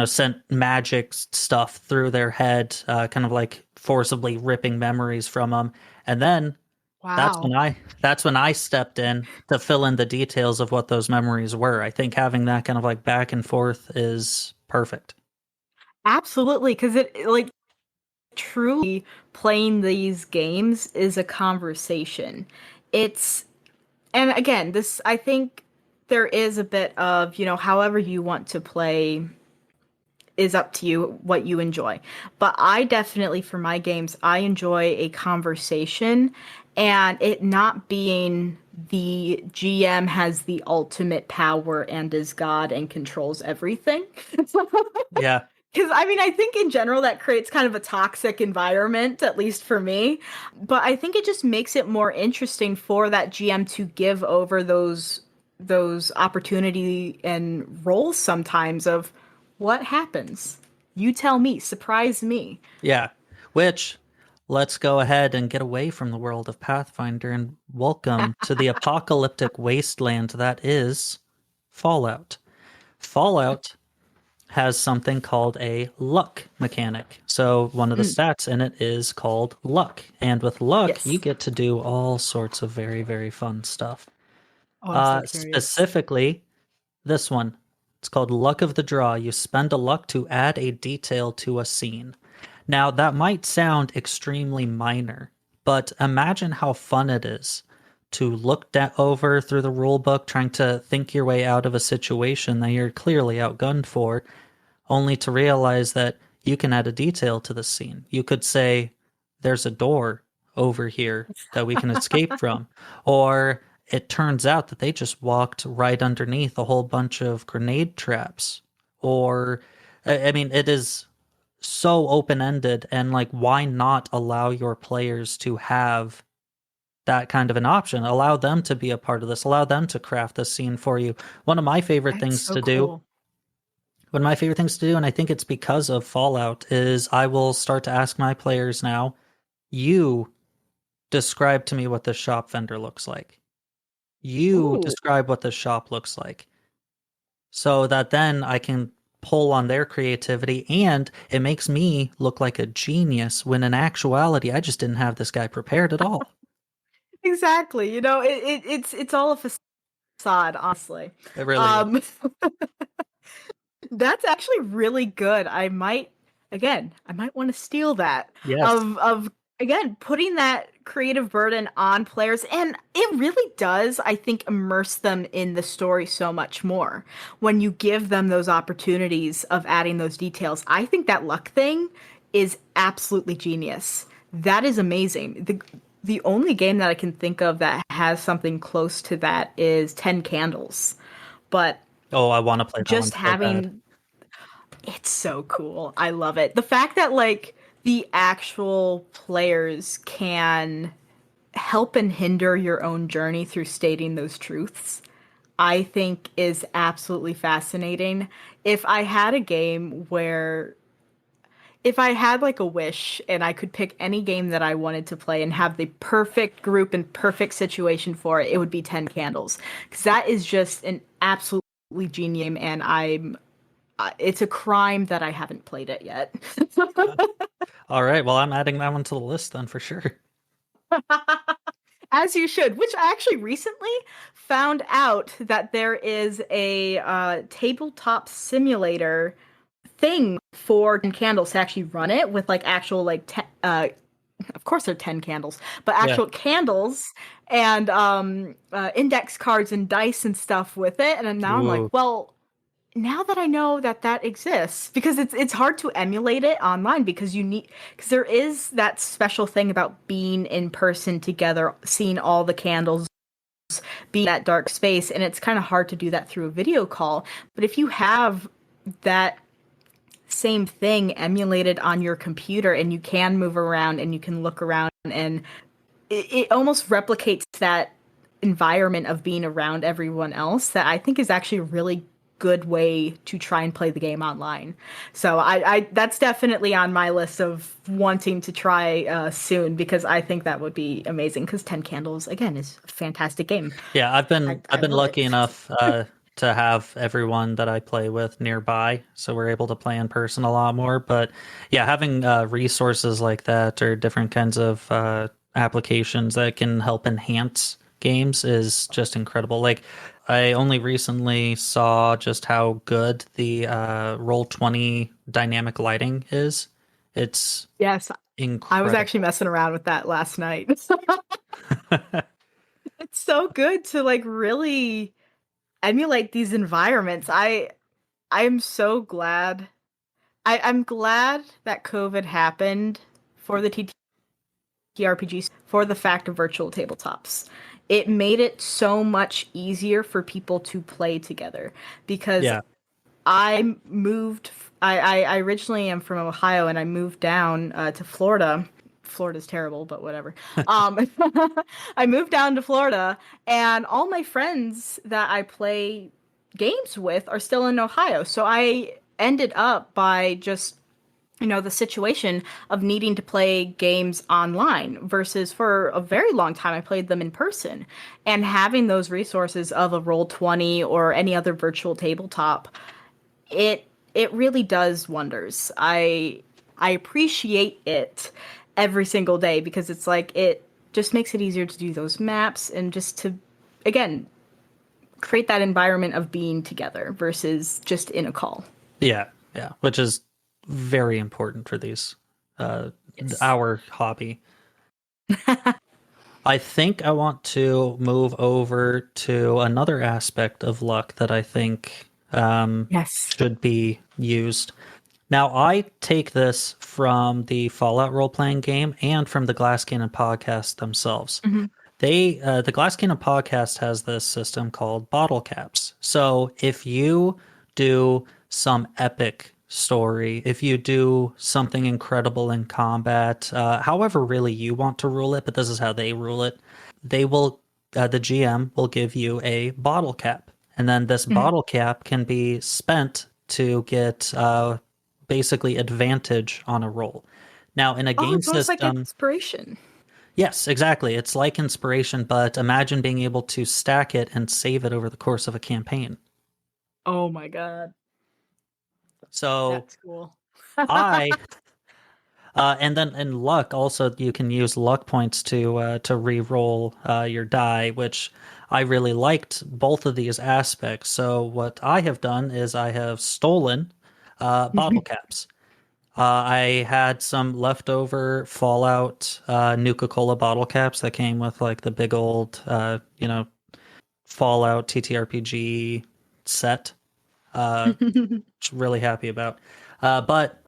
sent magic stuff through their head, kind of like forcibly ripping memories from them. And then that's Wow. when I stepped in to fill in the details of what those memories were. I think having that kind of like back and forth is perfect. Absolutely, because it like truly playing these games is a conversation. It's and again, this I think there is a bit of, however you want to play is up to you what you enjoy. But I definitely for my games, I enjoy a conversation and it not being the GM has the ultimate power and is God and controls everything. Yeah. Because I mean, I think in general that creates kind of a toxic environment, at least for me. But I think it just makes it more interesting for that GM to give over those opportunity and roles sometimes of what happens. You tell me, surprise me. Yeah. Which, let's go ahead and get away from the world of Pathfinder and welcome to the apocalyptic wasteland that is Fallout. Fallout has something called a luck mechanic. So one of the Mm, stats in it is called luck. And with luck, you yes. get to do all sorts of very, very fun stuff. Oh, I'm so curious. Specifically, this one. It's called Luck of the Draw. You spend a luck to add a detail to a scene. Now, that might sound extremely minor, but imagine how fun it is to look over through the rule book, trying to think your way out of a situation that you're clearly outgunned for, only to realize that you can add a detail to the scene. You could say, there's a door over here that we can escape from. Or it turns out that they just walked right underneath a whole bunch of grenade traps. Or, I mean, it is so open ended. And like, why not allow your players to have that kind of an option? Allow them to be a part of this, allow them to craft this scene for you. One of my favorite That's things so to do cool. one of my favorite things to do, and I think it's because of Fallout, is I will start to ask my players now, you describe to me what this shop vendor looks like. You Ooh. describe what this shop looks like. So that then I can pull on their creativity and it makes me look like a genius when in actuality I just didn't have this guy prepared at all. Exactly. It's all a facade, honestly. It really is. Um, That's actually really good. I might want to steal that Yes. of again putting that creative burden on players, and it really does, I think, immerse them in the story so much more when you give them those opportunities of adding those details. I think that luck thing is absolutely genius. That is amazing. The only game that I can think of that has something close to that is 10 Candles. But Oh, I want to play that one just so bad. having it's so cool. I love it. The fact that like the actual players can help and hinder your own journey through stating those truths, I think is absolutely fascinating. If I had a game where if I had like a wish and I could pick any game that I wanted to play and have the perfect group and perfect situation for it, it would be 10 Candles. Because that is just an absolutely genius game, and it's a crime that I haven't played it yet. All right, well, I'm adding that one to the list then for sure. As you should, which I actually recently found out that there is a tabletop simulator thing for 10 candles to actually run it with like actual of course they're 10 candles, but Yeah. actual candles and index cards and dice and stuff with it. And now I'm like, Ooh. well, now that I know that that exists, because it's hard to emulate it online because there is that special thing about being in person together, seeing all the candles, being in that dark space, and it's kind of hard to do that through a video call. But if you have that same thing emulated on your computer and you can move around and you can look around and it almost replicates that environment of being around everyone else that I think is actually a really good way to try and play the game online. So I that's definitely on my list of wanting to try soon because I think that would be amazing because 10 Candles again is a fantastic game. Yeah, I've I been love lucky it. enough to have everyone that I play with nearby, so we're able to play in person a lot more. But yeah, having resources like that or different kinds of applications that can help enhance games is just incredible. Like I only recently saw just how good the Roll20 dynamic lighting is. It's Yes, I was actually incredible. messing around with that last night. It's so good to like really emulate these environments. I'm so glad. I'm glad that COVID happened for the TTRPGs for the fact of virtual tabletops. It made it so much easier for people to play together because Yeah. I moved. I originally am from Ohio and I moved down to Florida. Florida's terrible, but whatever. Um, I moved down to Florida, and all my friends that I play games with are still in Ohio. So I ended up by just the situation of needing to play games online versus for a very long time I played them in person. And having those resources of a Roll20 or any other virtual tabletop, it really does wonders. I appreciate it every single day because it's like it just makes it easier to do those maps and just to again create that environment of being together versus just in a call. Yeah, yeah, which is very important for these uh Yes. our hobby. I think I want to move over to another aspect of luck that I think Yes. should be used. Now, I take this from the Fallout role-playing game and from the Glass Cannon podcast themselves. Hmm. The Glass Cannon podcast has this system called bottle caps. So if you do some epic story, if you do something incredible in combat, however really you want to rule it, but this is how they rule it, they will, the GM will give you a bottle cap. And then this Hmm. bottle cap can be spent to get basically advantage on a roll. Now, in a Oh, game it's almost like system, inspiration. yes, exactly. It's like inspiration, but imagine being able to stack it and save it over the course of a campaign. Oh my god, So that's cool. I, and then in luck, also you can use luck points to re-roll your die, which I really liked both of these aspects. So what I have done is I have stolen bottle caps. I had some leftover Fallout Nuka-Cola bottle caps that came with like the big old, Fallout TTRPG set. Which I'm really happy about. But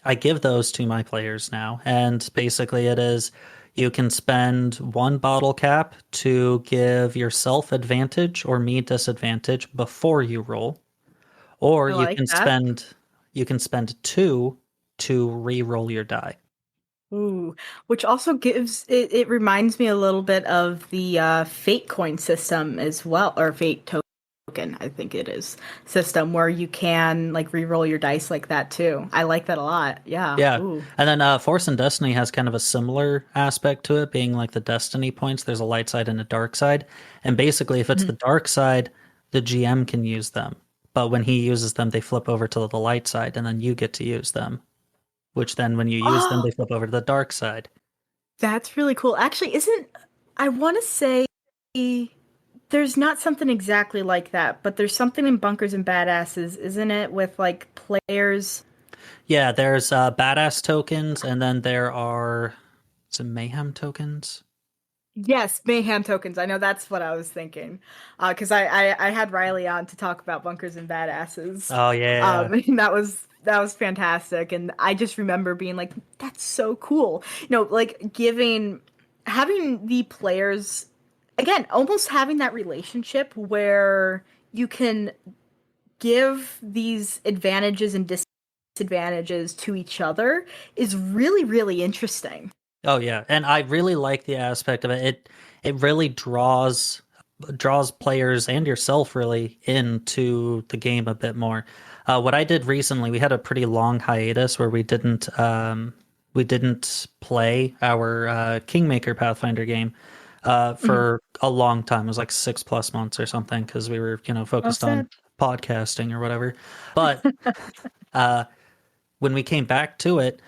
I give those to my players now, and basically it is you can spend one bottle cap to give yourself advantage or me disadvantage before you roll, or I like that. you can spend two to re-roll your die. Ooh, which also it reminds me a little bit of the fate coin system as well, or fate token, I think it is, system where you can like re-roll your dice like that too. I like that a lot. Yeah. Yeah. Ooh. And then Force and Destiny has kind of a similar aspect to it, being like the Destiny points. There's a light side and a dark side. And basically, if it's the Mhm. dark side, the GM can use them. But when he uses them, they flip over to the light side, and then you get to use them. Which then, when you use them, Oh, they flip over to the dark side. that's really cool. Actually, isn't I want to say there's not something exactly like that, but there's something in Bunkers and Badasses, isn't it, with like players? Yeah, there's badass tokens, and then there are some mayhem tokens. Yes, mayhem tokens. I know that's what I was thinking. Because I had Riley on to talk about bunkers and badasses. Oh yeah. And that was fantastic. And I just remember being like, that's so cool. Like having the players again, almost having that relationship where you can give these advantages and disadvantages to each other is really, really interesting. Oh yeah, and I really like the aspect of it. It really draws players and yourself really into the game a bit more. What I did recently, we had a pretty long hiatus where we didn't play our Kingmaker Pathfinder game Mhm. for a long time. It was like 6+ months or something because we were Oh, focused on sad. podcasting or whatever. But uh, when we came back to it,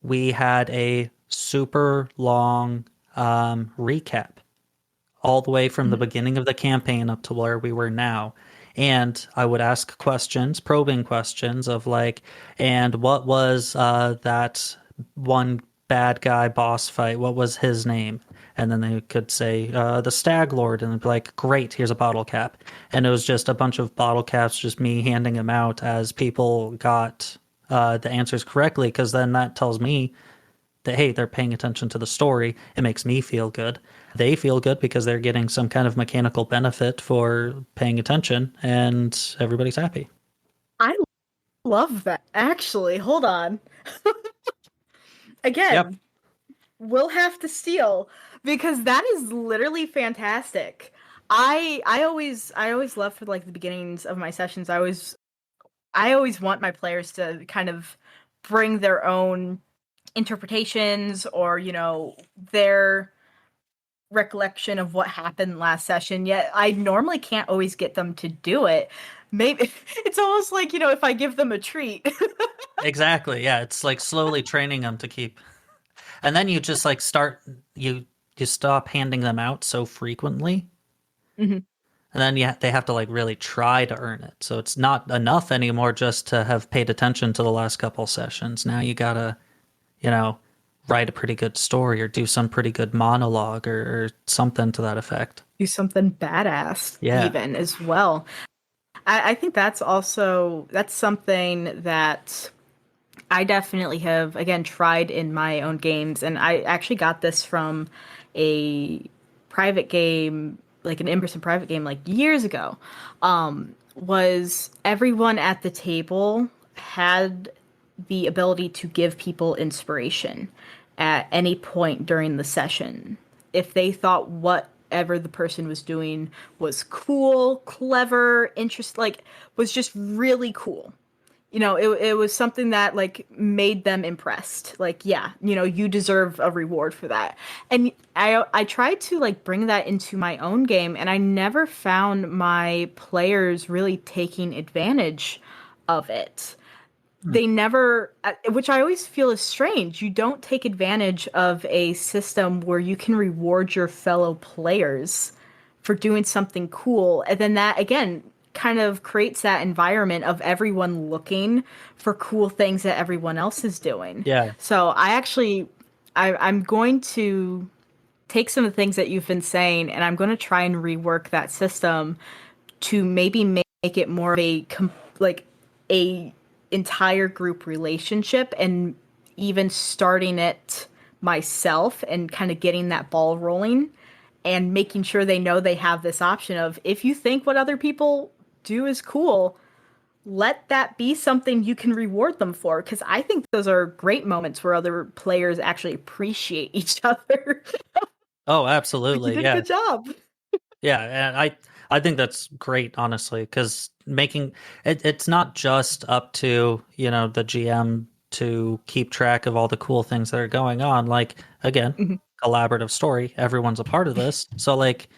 we had a super long recap all the way from the Mhm. beginning of the campaign up to where we were now. And I would ask questions, probing questions of like, and what was that one bad guy boss fight? What was his name? And then they could say the Stag Lord, and they'd be like, "Great, here's a bottle cap." And it was just a bunch of bottle caps, just me handing them out as people got the answers correctly, because then that tells me that hey, they're paying attention to the story. It makes me feel good. They feel good because they're getting some kind of mechanical benefit for paying attention, and everybody's happy. I love that. Actually, hold on. Yep. Again, we'll have to steal because that is literally fantastic. I always love for like the beginnings of my sessions. I always want my players to kind of bring their own interpretations or, their recollection of what happened last session. Yet I normally can't always get them to do it. Maybe it's almost like, if I give them a treat. Exactly. Yeah, it's like slowly training them to keep, and then you just like start you stop handing them out so frequently, Mhm. and then they have to like really try to earn it. So it's not enough anymore just to have paid attention to the last couple sessions. Now you gotta, you know, write a pretty good story or do some pretty good monologue or something to that effect. Do something badass Yeah. even as well. I think that's something that I definitely have again tried in my own games, and I actually got this from a private game, like an in-person private game, like years ago. Was everyone at the table had the ability to give people inspiration at any point during the session. If they thought whatever the person was doing was cool, clever, like was just really cool. It was something that like made them impressed. Like, yeah, you deserve a reward for that. And I tried to like bring that into my own game, and I never found my players really taking advantage of it. Hmm. They never, which I always feel is strange. You don't take advantage of a system where you can reward your fellow players for doing something cool. And then that, again, kind of creates that environment of everyone looking for cool things that everyone else is doing. Yeah. So I'm going to take some of the things that you've been saying, and I'm going to try and rework that system to maybe make it more of like a entire group relationship, and even starting it myself and kind of getting that ball rolling and making sure they know they have this option of, if you think what other people do is cool, let that be something you can reward them for, because I think those are great moments where other players actually appreciate each other. Oh, Like, you absolutely. did a Yeah. good job. Yeah, and I think that's great, honestly, because making it's not just up to, the GM to keep track of all the cool things that are going on. Like, again, Mhm. collaborative story, everyone's a part of this. So like,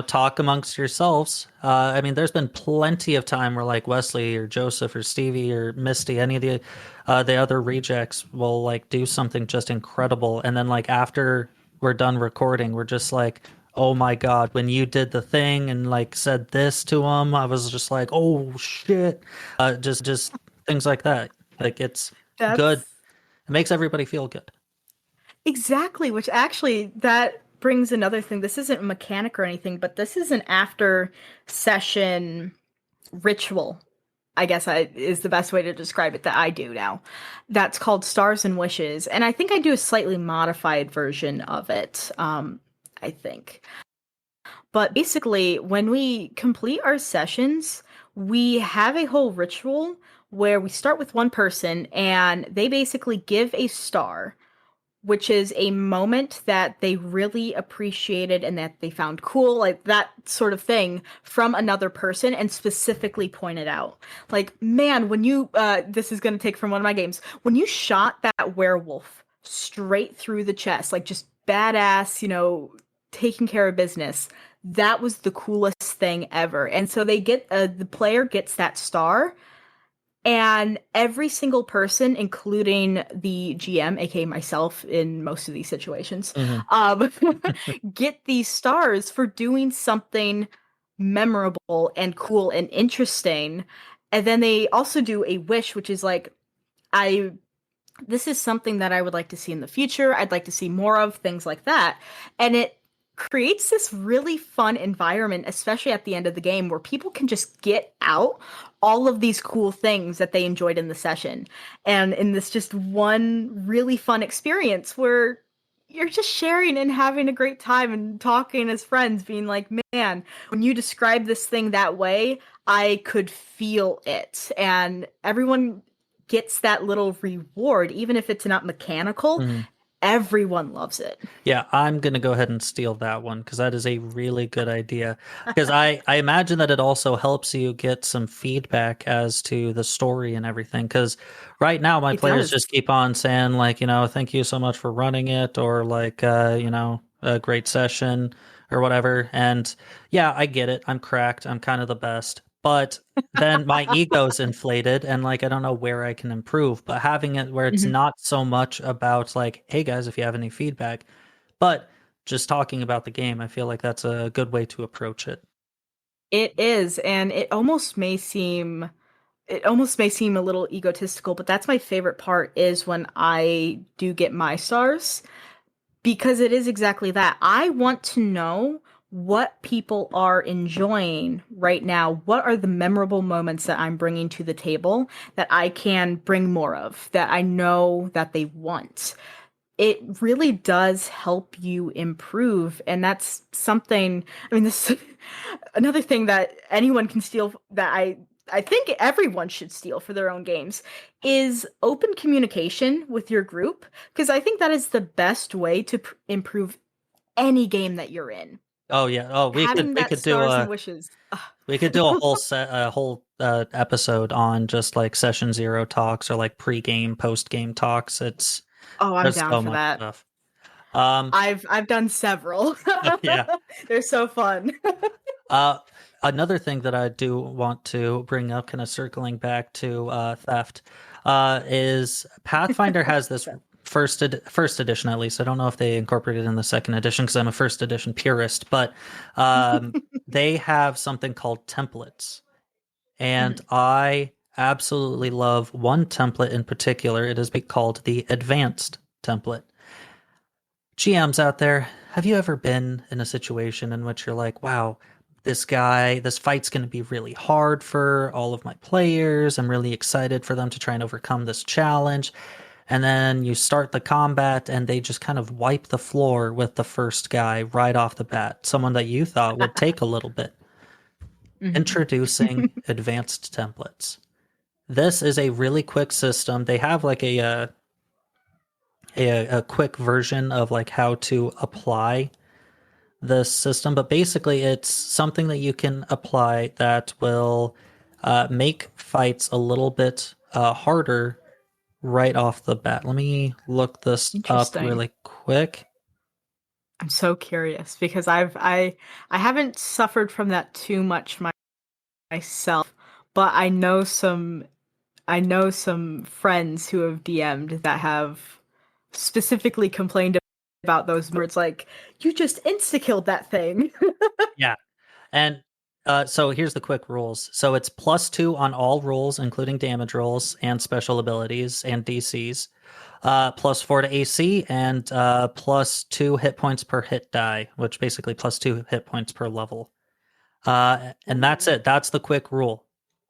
talk amongst yourselves. I mean, there's been plenty of time where like Wesley or Joseph or Stevie or Misty, any of the other rejects will like do something just incredible, and then like after we're done recording, we're just like, oh my God, when you did the thing and like said this to him, I was just like, oh shit. Just things like that. Like it's good. That's It makes everybody feel good. exactly, which actually that brings another thing. This isn't a mechanic or anything, but this is an after session ritual, I guess is the best way to describe it that I do now. That's called Stars and Wishes. And I think I do a slightly modified version of it, I think. But basically, when we complete our sessions, we have a whole ritual where we start with one person and they basically give a star, which is a moment that they really appreciated and that they found cool, like that sort of thing, from another person and specifically pointed out. Like, man, when you, this is going to take from one of my games, when you shot that werewolf straight through the chest, like just badass, taking care of business, that was the coolest thing ever. And so they get, the player gets that star. And every single person, including the GM, aka myself in most of these situations, get these stars for doing something memorable and cool and interesting. And then they also do a wish, which is like, this is something that I would like to see in the future. I'd like to see more of, things like that. And it creates this really fun environment, especially at the end of the game, where people can just get out all of these cool things that they enjoyed in the session. And in this just one really fun experience where you're just sharing and having a great time and talking as friends, being like, man, when you describe this thing that way, I could feel it. And everyone gets that little reward, even if it's not mechanical. Everyone loves it. Yeah, I'm going to go ahead and steal that one because that is a really good idea. Because I imagine that it also helps you get some feedback as to the story and everything. Because right now, my players just keep on saying, like, thank you so much for running it, or like, a great session or whatever. And yeah, I get it. I'm cracked. I'm kind of the best. But then my ego's inflated and like I don't know where I can improve. But having it where it's not so much about like, hey guys, if you have any feedback, but just talking about the game, I feel like that's a good way to approach it. It is, and it almost may seem a little egotistical, but that's my favorite part is when I do get my stars, because it is exactly that. I want to know what people are enjoying right now. What are the memorable moments that I'm bringing to the table that I can bring more of, that I know that they want? It really does help you improve. And that's something, I mean, this another thing that anyone can steal that I think everyone should steal for their own games is open communication with your group, because I think that is the best way to improve any game that you're in. Oh yeah. Oh, we Having that could do stars and wishes. we could do a whole episode on just like session zero talks or like pre-game, post-game talks. It's Oh, I'm there's down so for much that. stuff. I've done several. Yeah. They're so fun. Another thing that I do want to bring up, kind of circling back to theft, is Pathfinder has this first edition, at least. I don't know if they incorporated it in the second edition because I'm a first edition purist, but they have something called templates. And I absolutely love one template in particular. It is called the advanced template. GMs out there, have you ever been in a situation in which you're like, wow, this fight's going to be really hard for all of my players. I'm really excited for them to try and overcome this challenge. And then you start the combat and they just kind of wipe the floor with the first guy right off the bat, someone that you thought would take a little bit. Introducing advanced templates. This is a really quick system. They have like a quick version of like how to apply this system, but basically it's something that you can apply that will make fights a little bit harder right off the bat. Let me look this up really quick. I'm so curious because I haven't suffered from that too much myself, but I know some friends who have DM'd that have specifically complained about those words, like, you just insta-killed that thing. Yeah. And so here's the quick rules. So it's +2 on all rolls, including damage rolls and special abilities and DCs. +4 to AC, and +2 hit points per hit die, which basically +2 hit points per level. And that's it. That's the quick rule.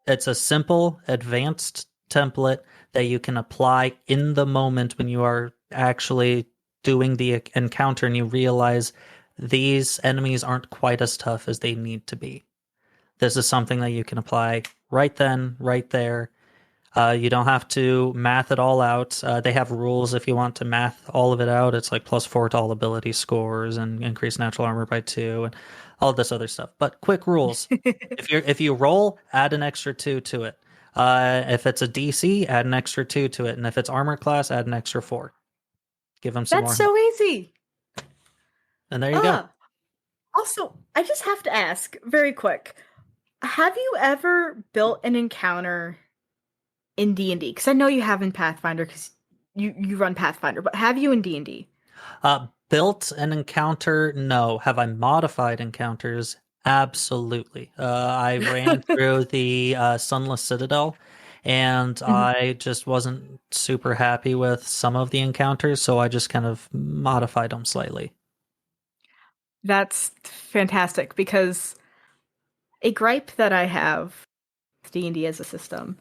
It's a simple, advanced template that you can apply in the moment when you are actually doing the encounter and you realize these enemies aren't quite as tough as they need to be. This is something that you can apply right then, right there. You don't have to math it all out. They have rules if you want to math all of it out. It's like +4 to all ability scores and increase natural armor by 2 and all this other stuff. But quick rules. If you roll, add an extra 2 to it. If it's a DC, add an extra 2 to it. And if it's armor class, add an extra 4. Give them some more. That's so easy. And there you go. Also, I just have to ask, very quick, have you ever built an encounter in D&D? Because I know you have in Pathfinder, because you run Pathfinder, but have you in D&D? Built an encounter? No. Have I modified encounters? Absolutely. I ran through the Sunless Citadel, and I just wasn't super happy with some of the encounters, so I just kind of modified them slightly. That's fantastic, because a gripe that I have with D&D as a system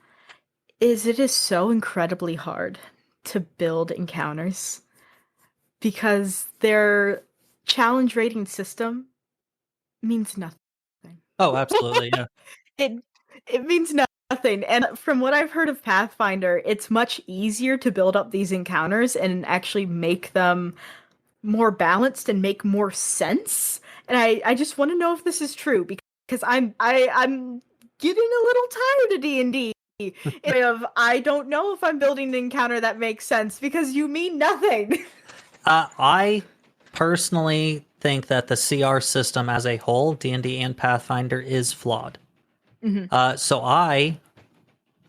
is it is so incredibly hard to build encounters, because their challenge rating system means nothing. Oh, absolutely, yeah. It means nothing. And from what I've heard of Pathfinder, it's much easier to build up these encounters and actually make them more balanced and make more sense. And I just want to know if this is true, because I'm getting a little tired of D&D. I don't know if I'm building an encounter that makes sense, because you mean nothing. I personally think that the CR system as a whole, D&D and Pathfinder, is flawed. So I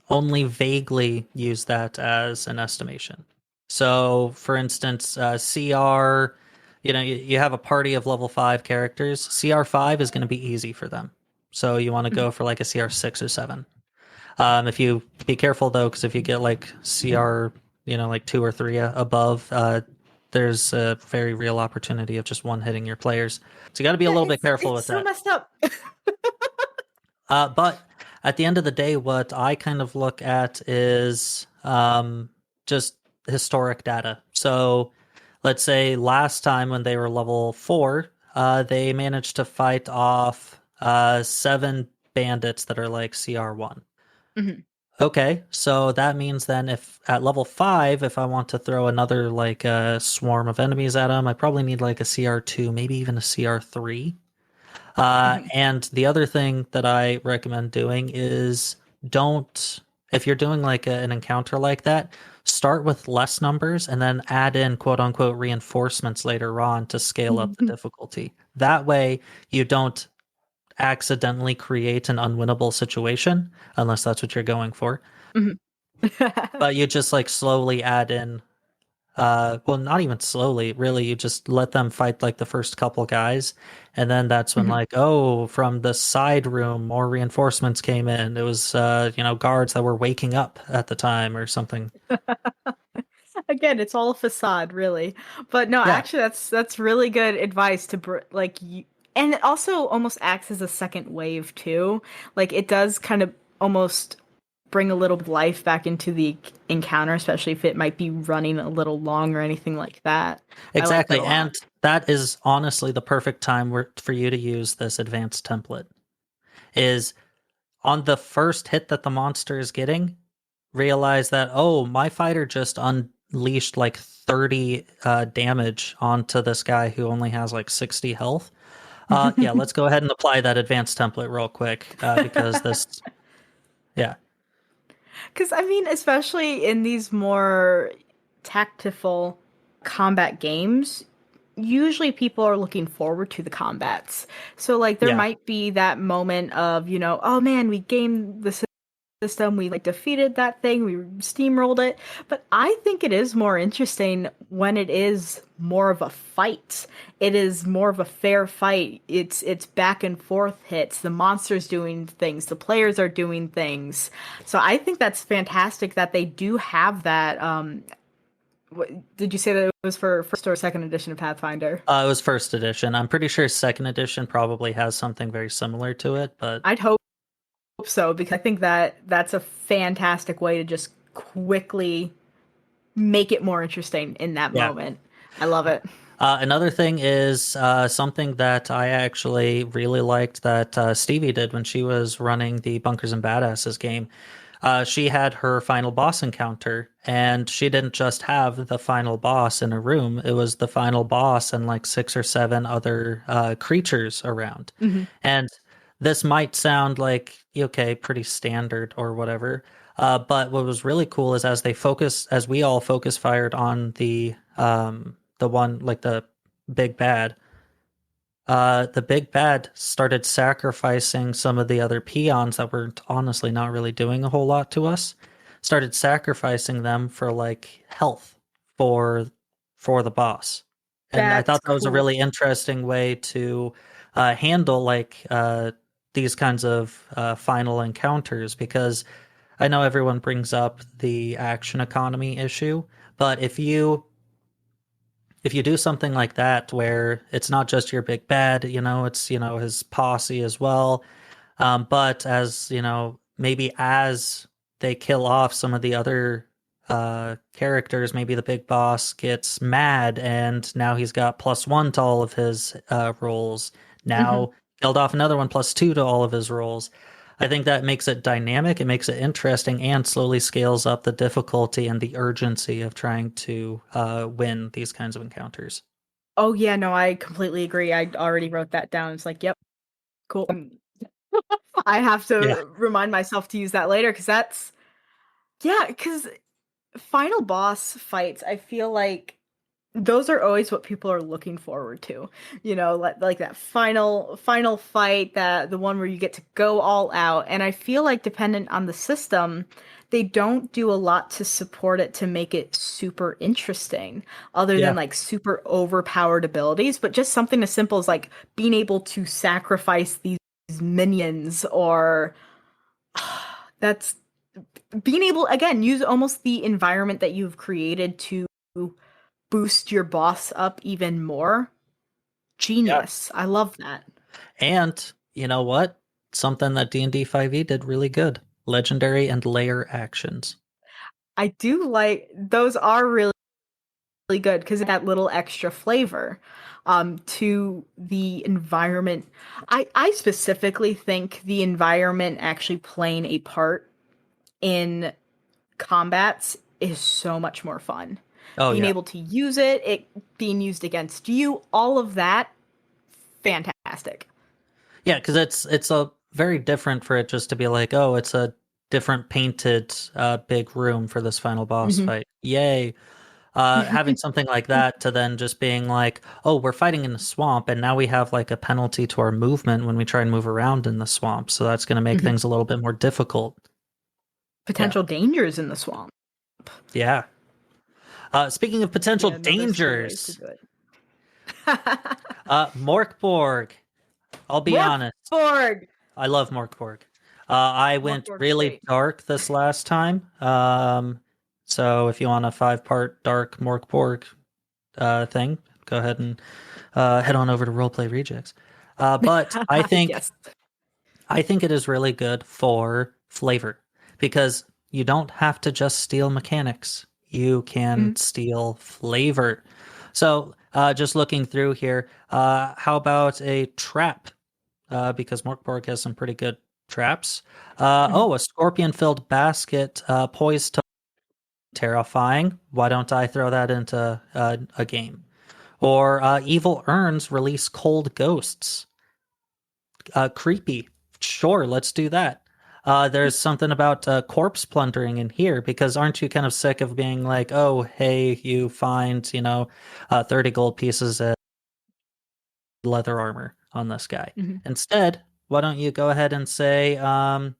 only vaguely use that as an estimation. So, for instance, CR, you have a party of level 5 characters. CR5 is going to be easy for them. So you want to go for like a CR6 or 7. If you be careful though, because if you get like CR, like 2 or 3 above, there's a very real opportunity of just one hitting your players. So you got to be a little bit careful with that. It's so messed up. But at the end of the day, what I kind of look at is just historic data. So let's say last time when they were level 4, they managed to fight off 7 bandits that are like CR1. Okay, so that means then if at level 5, if I want to throw another like a swarm of enemies at them, I probably need like a CR2, maybe even a CR3. And the other thing that I recommend doing is if you're doing like an encounter like that, start with less numbers and then add in quote unquote reinforcements later on to scale up the difficulty. That way you don't accidentally create an unwinnable situation, unless that's what you're going for. But you just like slowly add in, well, not even slowly, really. You just let them fight like the first couple guys, and then that's when like, oh, from the side room, more reinforcements came in. It was, guards that were waking up at the time or something. Again, it's all a facade, really. But no, Yeah. actually, that's really good advice to and it also almost acts as a second wave too. Like it does kind of almost bring a little life back into the encounter, especially if it might be running a little long or anything like that. Exactly, I like that a lot. and that is honestly the perfect time for you to use this advanced template. Is on the first hit that the monster is getting, realize that, oh, my fighter just unleashed like 30 damage onto this guy who only has like 60 health. Yeah, let's go ahead and apply that advanced template real quick, because this, yeah. Because, I mean, especially in these more tactical combat games, usually people are looking forward to the combats. So, like, there Yeah. might be that moment of, oh man, we gamed the system, we like defeated that thing, we steamrolled it. But I think it is more interesting when it is more of a fight. It is more of a fair fight. It's back and forth hits. The monster's doing things, the players are doing things. So I think that's fantastic that they do have that Did you say that it was for first or second edition of Pathfinder? It was first edition. I'm pretty sure second edition probably has something very similar to it, but I'd hope so, because I think that that's a fantastic way to just quickly make it more interesting in that yeah. moment. I love it. Another thing is something that I actually really liked that Stevie did when she was running the Bunkers and Badasses game. She had her final boss encounter, and she didn't just have the final boss in a room. It was the final boss and like 6 or 7 other creatures around. Hmm. And this might sound like, okay, pretty standard or whatever. But what was really cool is as we all focus fired on the one like the big bad started sacrificing some of the other peons that were honestly not really doing a whole lot to us. Started sacrificing them for like health for the boss. And I That's thought that was a cool. really interesting way to handle these kinds of final encounters, because I know everyone brings up the action economy issue, but if you do something like that where it's not just your big bad, it's his posse as well. But as maybe as they kill off some of the other characters, maybe the big boss gets mad and now he's got +1 to all of his rolls. Hmm. Now killed off another one +2 to all of his rolls. I think that makes it dynamic, it makes it interesting, and slowly scales up the difficulty and the urgency of trying to win these kinds of encounters. Oh yeah, no, I completely agree. I already wrote that down. It's like, yep, cool. I have Yeah. to remind myself to use that later, because that's yeah, because final boss fights, I feel like those are always what people are looking forward to. Like that final fight, that the one where you get to go all out. And I feel like dependent on the system, they don't do a lot to support it to make it super interesting, other Yeah. than like super overpowered abilities, but just something as simple as like being able to sacrifice these minions, or that's being able, again, use almost the environment that you've created to boost your boss up even more. Yeah. Genius. I love that. And you know what? Something that D&D 5e did really good. Legendary and layer actions. I do like those, are really, really good because that little extra flavor to the environment. I specifically think the environment actually playing a part in combats is so much more fun. Oh Being yeah. able to use it being used against you, all of that, fantastic. Yeah, because it's a very different for it just to be like, oh, it's a different painted big room for this final boss Hmm. fight. Yay. Having something like that to then just being like, oh, we're fighting in the swamp, and now we have like a penalty to our movement when we try and move around in the swamp. So that's going to make Hmm. things a little bit more difficult. Yeah. Potential dangers in the swamp. Yeah. Speaking of potential Yeah, no, there's cool ways to dangers, do it. Morkborg. I'll be honest. Morkborg! I love Morkborg. I went Morkborg's really great. dark this last time. So if you want a 5-part dark Morkborg thing, go ahead and head on over to Roleplay Rejects. But I think Yes. I think it is really good for flavor, because you don't have to just steal mechanics. You can Mhm. steal flavor. So just looking through here, how about a trap? Because Morkborg has some pretty good traps. Mhm. A scorpion-filled basket poised to terrifying. Why don't I throw that into a game? Or evil urns release cold ghosts. Creepy. Sure, let's do that. There's something about corpse plundering in here, because aren't you kind of sick of being like, oh, hey, you find, 30 gold pieces of leather armor on this guy. Mhm. Instead, why don't you go ahead and say, oh,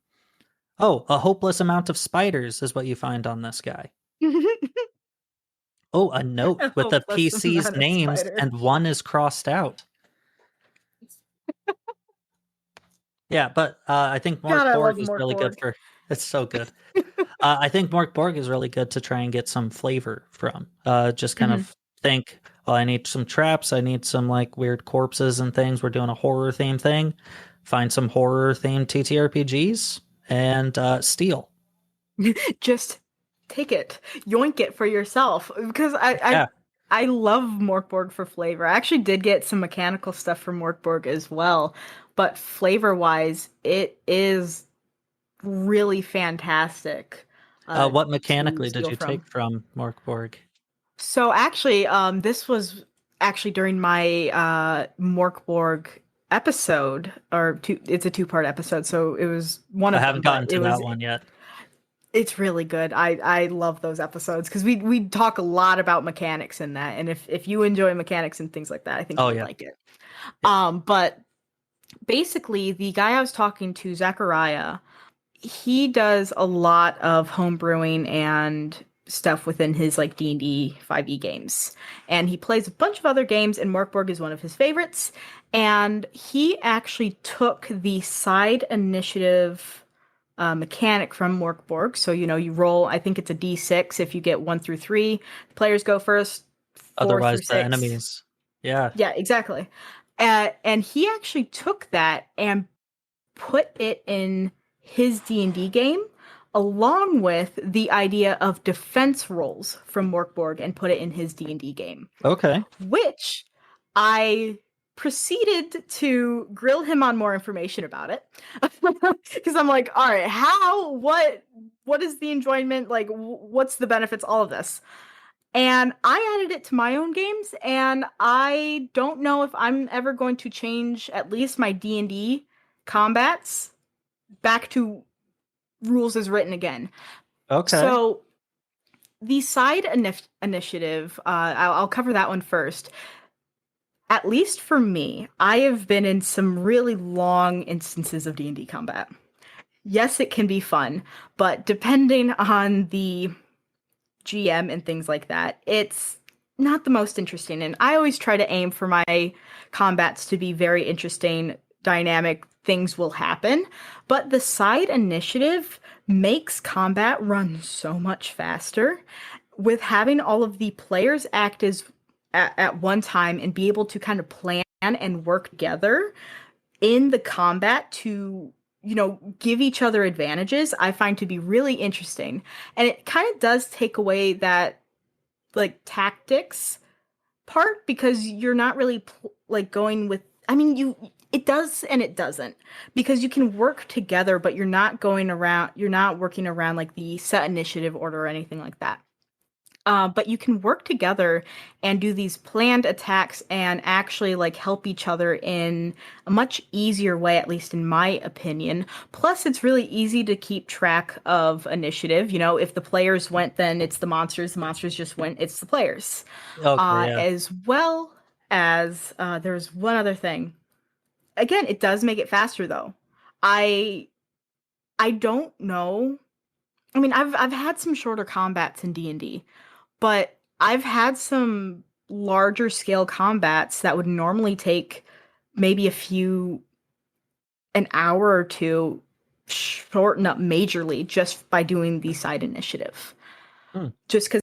a hopeless amount of spiders is what you find on this guy. Oh, a note A with the hopeless PC's amount of names spiders. and one is crossed out. Yeah, but I think God, I Morkborg love is really good Morkborg. for. It's so good. I think Mork Borg is really good to try and get some flavor from. Just kind Mhm. of think, oh, I need some traps. I need some like weird corpses and things. We're doing a horror theme thing. Find some horror themed TTRPGs and steal. Just take it, yoink it for yourself. Because Yeah. I love Morkborg for flavor. I actually did get some mechanical stuff from Morkborg as well, but flavor wise, it is really fantastic What to mechanically did steal you from. take from Mork Borg? So actually, this was actually during my Morkborg episode, it's a two-part episode, so it was one I of haven't them, but gotten to that one yet. it's really good. I love those episodes because we talk a lot about mechanics in that, and if you enjoy mechanics and things like that, I think you Oh would yeah. like it. Yeah. But basically, the guy I was talking to, Zachariah, he does a lot of home brewing and stuff within his like D&D 5e games. And he plays a bunch of other games, and Morkborg is one of his favorites. And he actually took the side initiative mechanic from Morkborg. So, you roll, I think it's a d6 if you get 1 through 3. Players go first, 4 Otherwise, through the 6. enemies. Yeah. Yeah, exactly. And he actually took that and put it in his D&D game along with the idea of defense rolls from Morkborg and put it in his D&D game, Okay. which I proceeded to grill him on more information about it because I'm like, all right, what is the enjoyment, like what's the benefits, all of this. And I added it to my own games, and I don't know if I'm ever going to change at least my D&D combats back to rules as written again. Okay. So the side initiative, I'll cover that one first. At least for me, I have been in some really long instances of D&D combat. Yes, it can be fun, but depending on the GM and things like that, it's not the most interesting. And I always try to aim for my combats to be very interesting, dynamic, things will happen. But the side initiative makes combat run so much faster with having all of the players act as at one time and be able to kind of plan and work together in the combat to give each other advantages. I find to be really interesting, and it kind of does take away that like tactics part because you're not really like going with, I mean, it does and it doesn't, because you can work together but you're not working around like the set initiative order or anything like that. But you can work together and do these planned attacks and actually like help each other in a much easier way, at least in my opinion. Plus, it's really easy to keep track of initiative. If the players went, then it's the monsters just went, it's the players. Okay. Yeah. As well as there's one other thing. Again, it does make it faster though. I I don't know. I mean, I've had some shorter combats in D&D, but I've had some larger scale combats that would normally take maybe an hour or two, shorten up majorly just by doing the side initiative. Hmm. Just because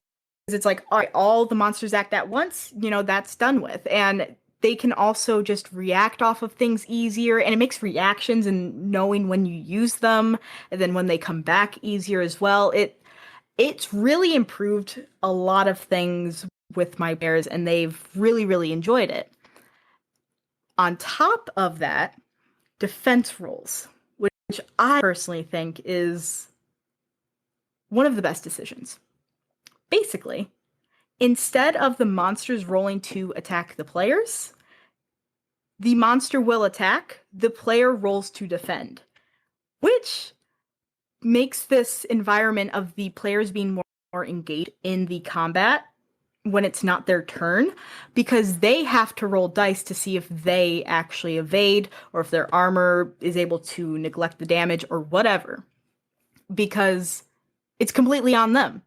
it's like, all right, all the monsters act at once, that's done with. And they can also just react off of things easier, and it makes reactions and knowing when you use them and then when they come back easier as well. It's really improved a lot of things with my bears, and they've really, really enjoyed it. On top of that, defense rolls, which I personally think is one of the best decisions. Basically, instead of the monsters rolling to attack the players, the monster will attack, the player rolls to defend, which makes this environment of the players being more engaged in the combat when it's not their turn, because they have to roll dice to see if they actually evade or if their armor is able to neglect the damage or whatever, because it's completely on them.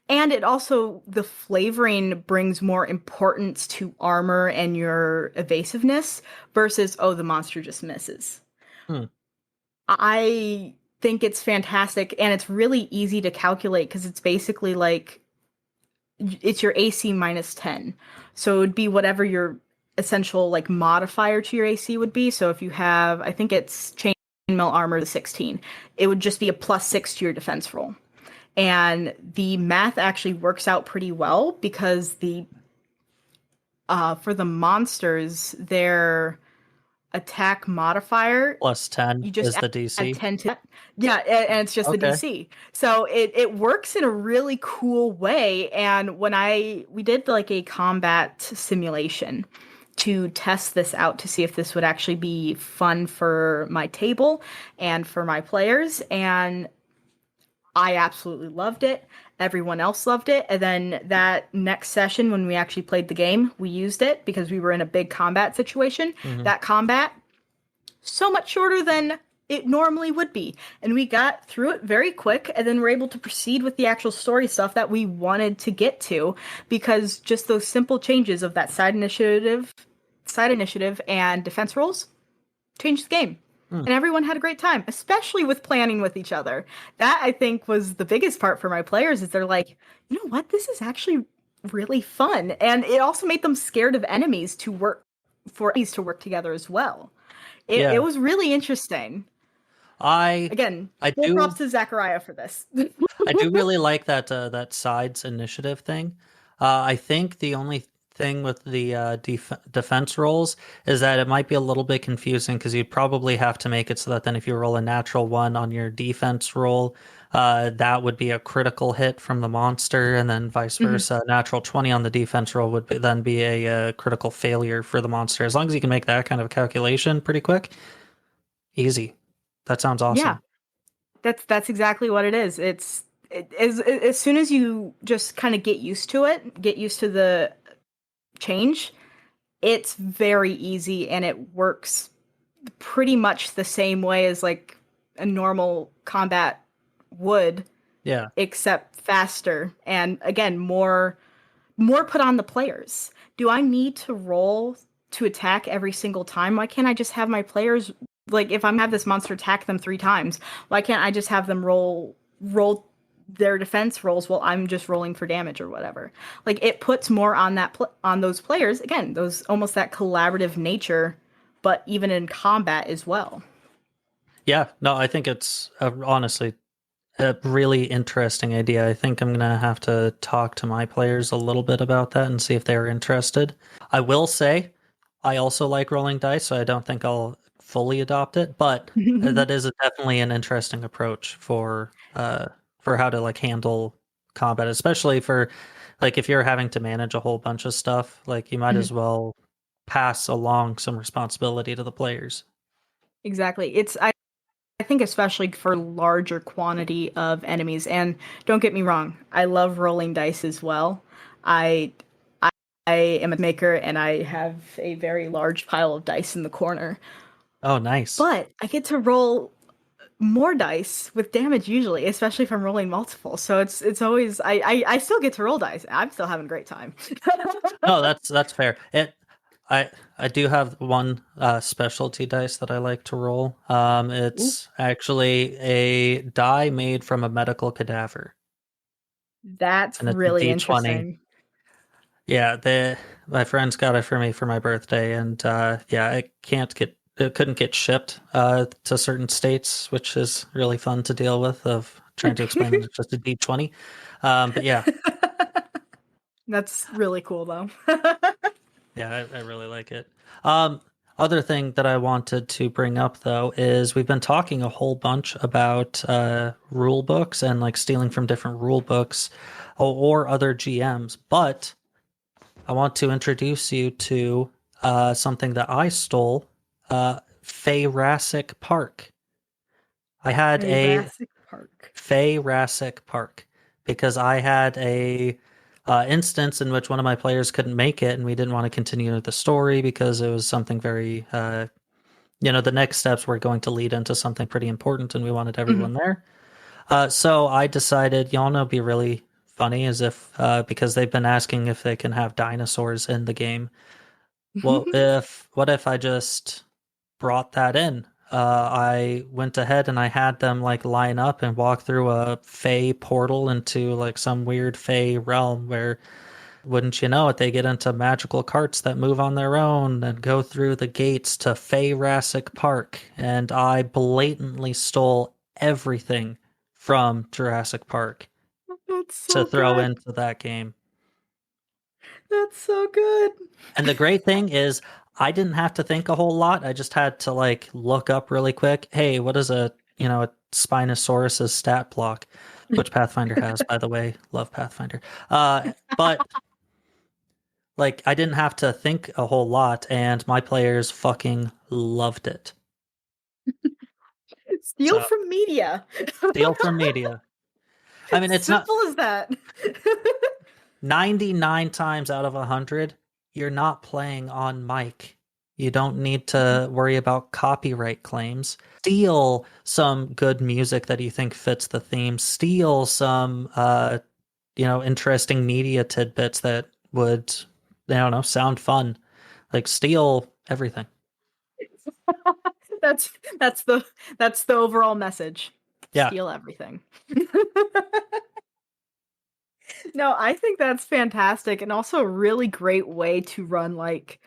And it also, the flavoring brings more importance to armor and your evasiveness versus, oh, the monster just misses. Hmm. I think it's fantastic, and it's really easy to calculate because it's basically like it's your AC minus 10. So it would be whatever your essential like modifier to your AC would be. So if you have, I think it's chainmail armor the 16, it would just be a +6 to your defense roll. And the math actually works out pretty well because the for the monsters, their attack modifier, Plus 10 you just is the add DC. 10 to that. Yeah, and it's just the Okay. DC. So it works in a really cool way. And when we did like a combat simulation to test this out to see if this would actually be fun for my table and for my players, and I absolutely loved it. Everyone else loved it. And then that next session, when we actually played the game, we used it because we were in a big combat situation. Hmm. That combat, so much shorter than it normally would be. And we got through it very quick, and then we're able to proceed with the actual story stuff that we wanted to get to because just those simple changes of that side initiative and defense rolls changed the game. Hmm. And everyone had a great time, especially with planning with each other. That I think was the biggest part for my players is they're like, you know what, this is actually really fun. And it also made them scared of enemies to work together as well. It Yeah. was really interesting. I Again, I full do props to Zachariah for this. I do really like that sides initiative thing. I think the only thing with the defense rolls is that it might be a little bit confusing because you'd probably have to make it so that then if you roll a natural one on your defense roll, that would be a critical hit from the monster, and then vice Mhm. versa. Natural 20 on the defense roll would then be a critical failure for the monster. As long as you can make that kind of calculation pretty quick, easy. That sounds Yeah, awesome. that's exactly what it is. As soon as you just kind of get used to it, get used to the change, it's very easy and it works pretty much the same way as like a normal combat would, Yeah. except faster and again more put on the players. Do I need to roll to attack every single time? Why can't I just have my players, like if I'm have this monster attack them 3 times, why can't I just have them roll their defense rolls while I'm just rolling for damage or whatever? Like it puts more on on those players. Again, those almost that collaborative nature, but even in combat as well. Yeah, no, I think it's honestly a really interesting idea. I think I'm gonna have to talk to my players a little bit about that and see if they're interested. I will say I also like rolling dice, so I don't think I'll fully adopt it, but that is definitely an interesting approach for how to like handle combat, especially for like if you're having to manage a whole bunch of stuff, like you might as well pass along some responsibility to the players. Exactly. I think especially for larger quantity of enemies. And don't get me wrong, I love rolling dice as well. I I am a maker and I have a very large pile of dice in the corner. Oh, nice. But I get to roll more dice with damage usually, especially if I'm rolling multiple. So it's always I still get to roll dice. I'm still having a great time. No, that's fair. I do have one specialty dice that I like to roll. Ooh, It's actually a die made from a medical cadaver, that's and it's a really D20. interesting. Yeah, my friends got it for me for my birthday, and yeah, it couldn't get shipped to certain states, which is really fun to deal with. Of trying to explain that it's just a D20. But yeah, That's really cool though. yeah, I really like it. Um, Other thing that I wanted to bring up though is we've been talking a whole bunch about rule books and like stealing from different rule books or other GMs, but I want to introduce you to something that I stole, Feyrassic Park. I had a Jurassic Park. Feyrassic Park because I had a instance in which one of my players couldn't make it, and we didn't want to continue the story because it was something very, the next steps were going to lead into something pretty important, and we wanted Mhm. everyone there. So I decided, y'all know, it'd be really funny is if because they've been asking if they can have dinosaurs in the game. What if I just brought that in? I went ahead and I had them like line up and walk through a Fey portal into like some weird Fey realm where, wouldn't you know it, they get into magical carts that move on their own and go through the gates to Feyrassic Park. And I blatantly stole everything from Jurassic Park That's to so throw good. into that game. That's so good. And the great thing is, I didn't have to think a whole lot. I just had to like look up really quick. Hey, what is a Spinosaurus's stat block, which Pathfinder has, by the way. Love Pathfinder. But like I didn't have to think a whole lot, and my players fucking loved it. Steal So from media. steal from media. I mean, it's not Simple as that. 99 times out of 100, you're not playing on mic. You don't need to worry about copyright claims. Steal some good music that you think fits the theme. Steal some, interesting media tidbits that would, I don't know, sound fun. Like steal everything. That's that's the that's the overall message. Yeah. Steal everything. No, I think that's fantastic and also a really great way to run like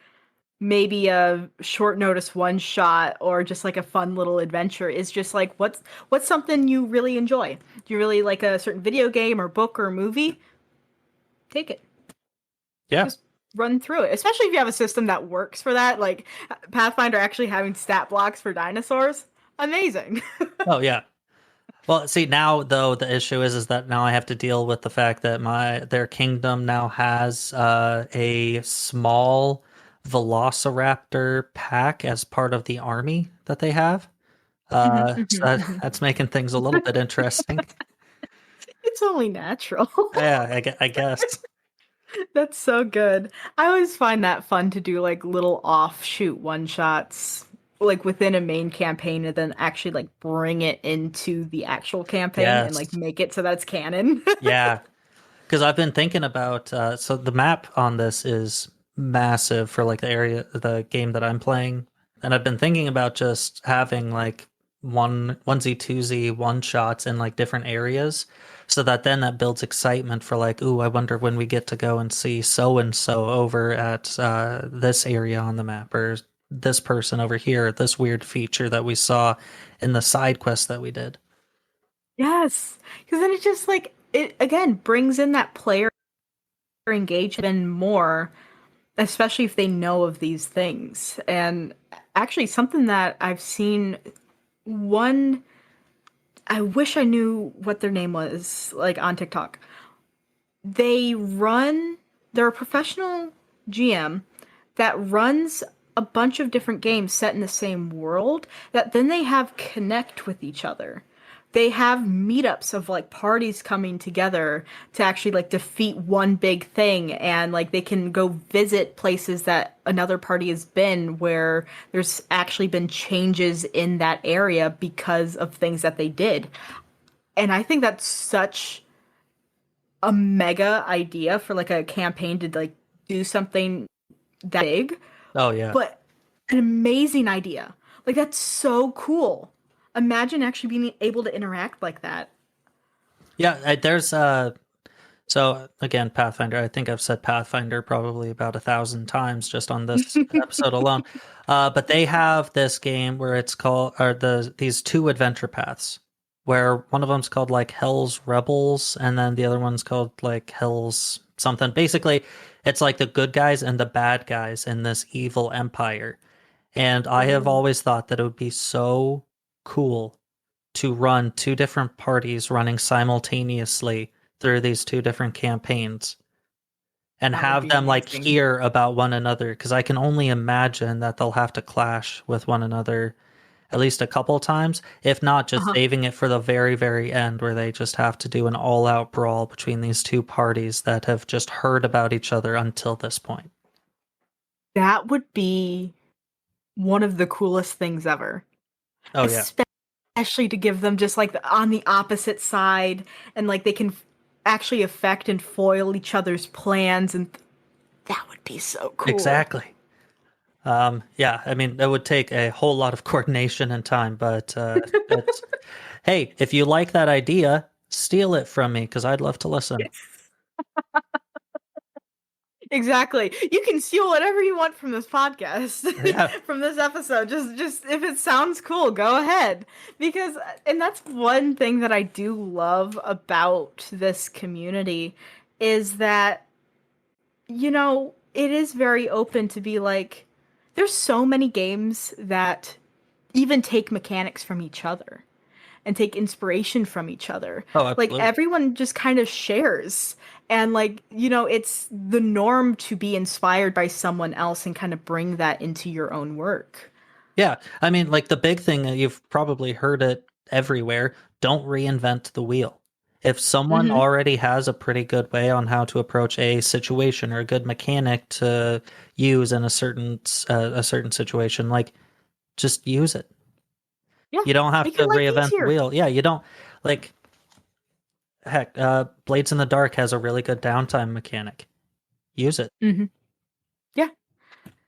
maybe a short notice one shot or just like a fun little adventure is just like what's something you really enjoy? Do you really like a certain video game or book or movie? Take it. Yeah. Just run through it. Especially if you have a system that works for that, like Pathfinder actually having stat blocks for dinosaurs. Amazing. Oh, yeah. Well, see, now though the issue is that now I have to deal with the fact that their kingdom now has a small Velociraptor pack as part of the army that they have. So that's making things a little bit interesting. It's only natural. Yeah, I guess. That's so good. I always find that fun to do like little offshoot one shots like within a main campaign and then actually like bring it into the actual campaign and like Yes. make it so that's canon. Yeah. Because I've been thinking about so the map on this is massive for like the game that I'm playing, and I've been thinking about just having like onesie twosie one shots in like different areas, so that then that builds excitement for like, ooh, I wonder when we get to go and see so and so over at this area on the map, or this person over here, this weird feature that we saw in the side quest that we did. Yes. Because then it just like it again brings in that player engagement more, especially if they know of these things. And actually something that I've seen one I wish I knew what their name was, like on TikTok. They run, they're a professional GM that runs a bunch of different games set in the same world that then they have connect with each other. They have meetups of like parties coming together to actually like defeat one big thing and like they can go visit places that another party has been where there's actually been changes in that area because of things that they did. And I think that's such a mega idea for like a campaign to like do something that big, Oh yeah. but an amazing idea. Like that's so cool. Imagine actually being able to interact like that. Yeah, there's so again, Pathfinder. I think I've said Pathfinder probably about 1,000 times just on this episode alone. But they have this game where it's called, or these two adventure paths, where one of them's called like Hell's Rebels, and then the other one's called like Hell's something. Basically, it's like the good guys and the bad guys in this evil empire. And I have Ooh, always thought that it would be so cool to run two different parties running simultaneously through these two different campaigns and that would have be them like amazing. hear about one another, because I can only imagine that they'll have to clash with one another at least a couple times, if not just Uh-huh. saving it for the very, very end where they just have to do an all-out brawl between these two parties that have just heard about each other until this point. That would be one of the coolest things ever. Oh yeah. Especially to give them just like on the opposite side and like they can actually affect and foil each other's plans and that would be so cool. Exactly. Yeah, I mean, that would take a whole lot of coordination and time, but it's hey, if you like that idea, steal it from me because I'd love to listen. Exactly. You can steal whatever you want from this podcast, Yeah. from this episode. Just if it sounds cool, go ahead. Because and that's one thing that I do love about this community is that it is very open to be like there's so many games that even take mechanics from each other and take inspiration from each other. Oh, Like absolutely. everyone just kind of shares. And like, it's the norm to be inspired by someone else and kind of bring that into your own work. Yeah, I mean, like the big thing, you've probably heard it everywhere, don't reinvent the wheel. If someone Hmm. already has a pretty good way on how to approach a situation or a good mechanic to use in a certain situation, like just use it. Yeah, You don't have make to your life reinvent the easier. wheel. Yeah, you don't like heck, Blades in the Dark has a really good downtime mechanic. Use it. Hmm. Yeah.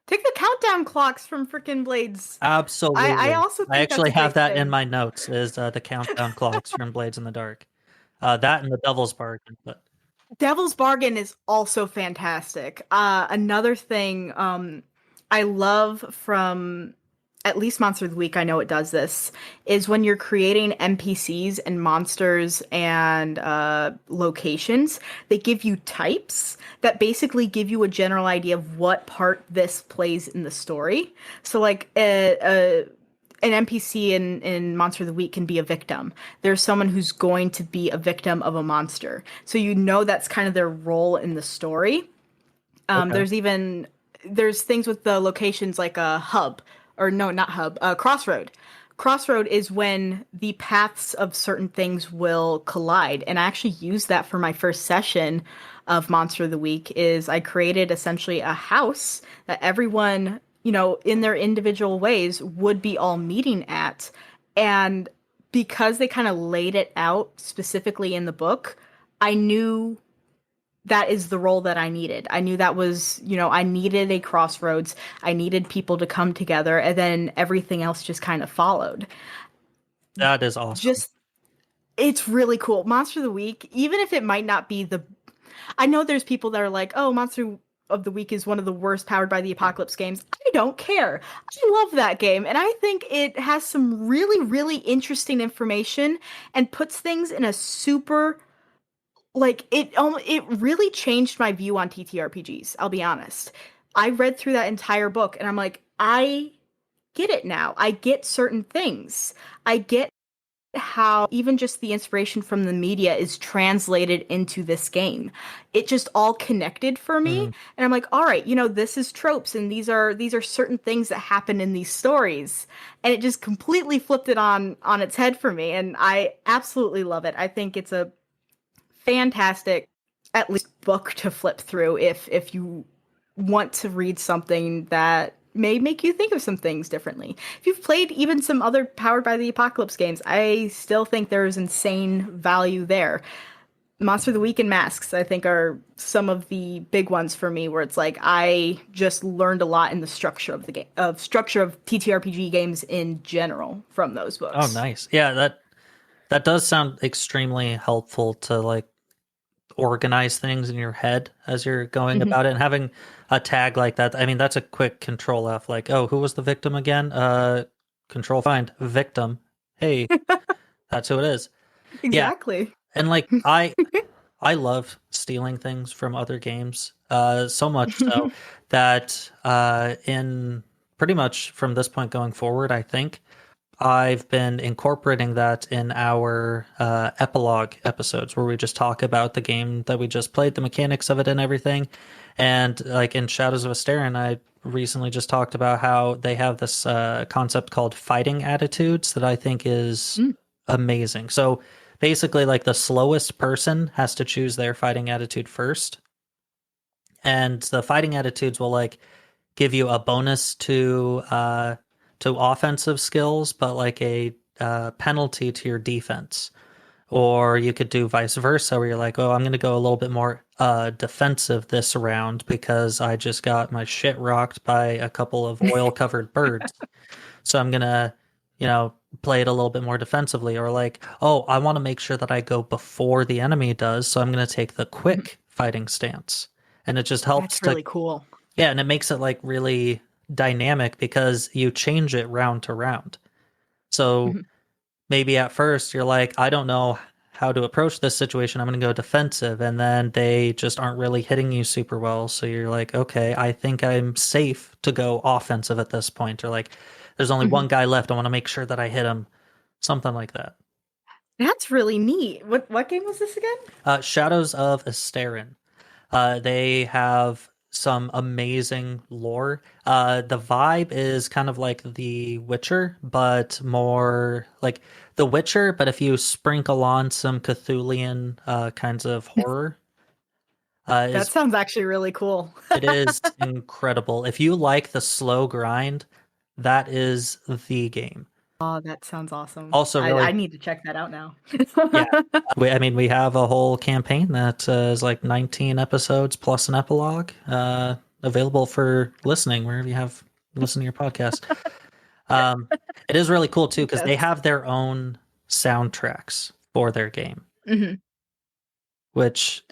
Take the countdown clocks from freaking Blades. I Absolutely. also I think that's actually a have great that in thing. my notes is the countdown clocks from Blades in the Dark. That and the Devil's Bargain. But Devil's Bargain is also fantastic. Another thing I love from at least Monster of the Week, I know it does this, is when you're creating NPCs and monsters and locations, they give you types that basically give you a general idea of what part this plays in the story. So, like, an NPC in Monster of the Week can be a victim. There's someone who's going to be a victim of a monster. So that's kind of their role in the story. okay. There's things with the locations like a hub or no, not hub, crossroad. Crossroad is when the paths of certain things will collide, and I actually used that for my first session of Monster of the Week. Is I created essentially a house that everyone, in their individual ways would be all meeting at, and because they kind of laid it out specifically in the book, I knew that is the role that I needed. I knew that was, I needed a crossroads. I needed people to come together, and then everything else just kind of followed. That is awesome. Just, it's really cool. Monster of the Week, even if it might not be I know there's people that are like, oh, Monster of the Week is one of the worst powered by the apocalypse games. I don't care. I love that game, and I think it has some really, really interesting information and puts things in a super like it really changed my view on TTRPGs, I'll be honest. I read through that entire book and I'm like, I get it now. I get certain things. I get how even just the inspiration from the media is translated into this game. It just all connected for me, Mm. and I'm like, all right, this is tropes and these are certain things that happen in these stories. And it just completely flipped it on its head for me, and I absolutely love it. I think it's a fantastic at least book to flip through if you want to read something that may make you think of some things differently. If you've played even some other Powered by the Apocalypse games, I still think there is insane value there. Monster of the Week and Masks, I think, are some of the big ones for me where it's like I just learned a lot in the structure of the game of structure of TTRPG games in general from those Oh, books. nice. Yeah, that does sound extremely helpful to like organize things in your head as you're going Hmm. about it and having a tag like that. I mean, that's a quick control F like, oh, who was the victim again? Control find victim. Hey, that's who it is. Yeah. Exactly. And like I love stealing things from other games, so much so that in pretty much from this point going forward, I think I've been incorporating that in our epilogue episodes where we just talk about the game that we just played, the mechanics of it, and everything. And like in Shadows of Asterin, I recently just talked about how they have this concept called fighting attitudes that I think is Mm. amazing. So basically, like the slowest person has to choose their fighting attitude first, and the fighting attitudes will like give you a bonus to offensive skills, but like a penalty to your defense. Or you could do vice versa, where you're like, oh, I'm going to go a little bit more defensive this round because I just got my shit rocked by a couple of oil-covered birds. So I'm going to, play it a little bit more defensively. Or like, oh, I want to make sure that I go before the enemy does, so I'm going to take the quick fighting stance. And it just helps That's really cool. yeah, and it makes it like really dynamic because you change it round to round. So maybe at first you're like, I don't know how to approach this situation. I'm going to go defensive. And then they just aren't really hitting you super well. So you're like, okay, I think I'm safe to go offensive at this point. Or like, there's only one guy left. I want to make sure that I hit him. Something like that. That's really neat. What game was this again? Shadows of Asterin. They have some amazing lore. The vibe is kind of like The Witcher, but more like The Witcher, but if you sprinkle on some Cthulhian kinds of horror, That sounds actually really cool. it is incredible. If you like the slow grind, that is the game. Oh, that sounds awesome. Also, really, I need to check that out now. yeah. We have a whole campaign that is like 19 episodes plus an epilogue, available for listening wherever you have listen to your podcast. It is really cool too because they have their own soundtracks for their game, which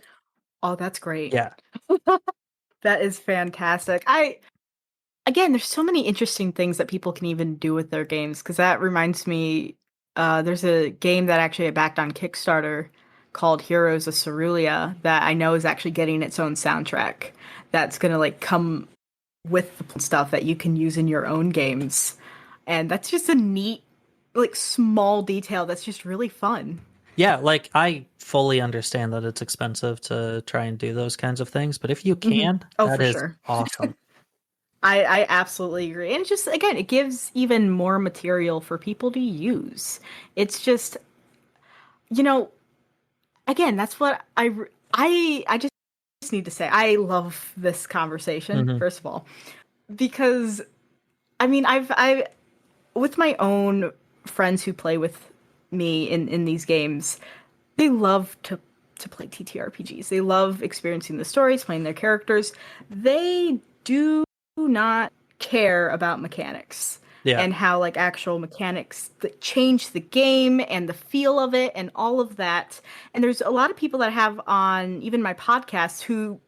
oh, that's great. yeah, that is fantastic. Again, there's so many interesting things that people can even do with their games because that reminds me, there's a game that actually I backed on Kickstarter called Heroes of Cerulean that I know is actually getting its own soundtrack that's gonna like come with the stuff that you can use in your own games, and that's just a neat, like small detail that's just really fun. yeah. Like I fully understand that it's expensive to try and do those kinds of things, but if you can, that for is sure. awesome. I absolutely agree. And just again, it gives even more material for people to use. It's just, again, that's what I just need to say. I love this conversation, first of all, because I mean, I with my own friends who play with me in these games, they love to play TTRPGs. They love experiencing the stories, playing their characters. They do not care about mechanics and how like actual mechanics that change the game and the feel of it and all of that. And there's a lot of people that have on even my podcast who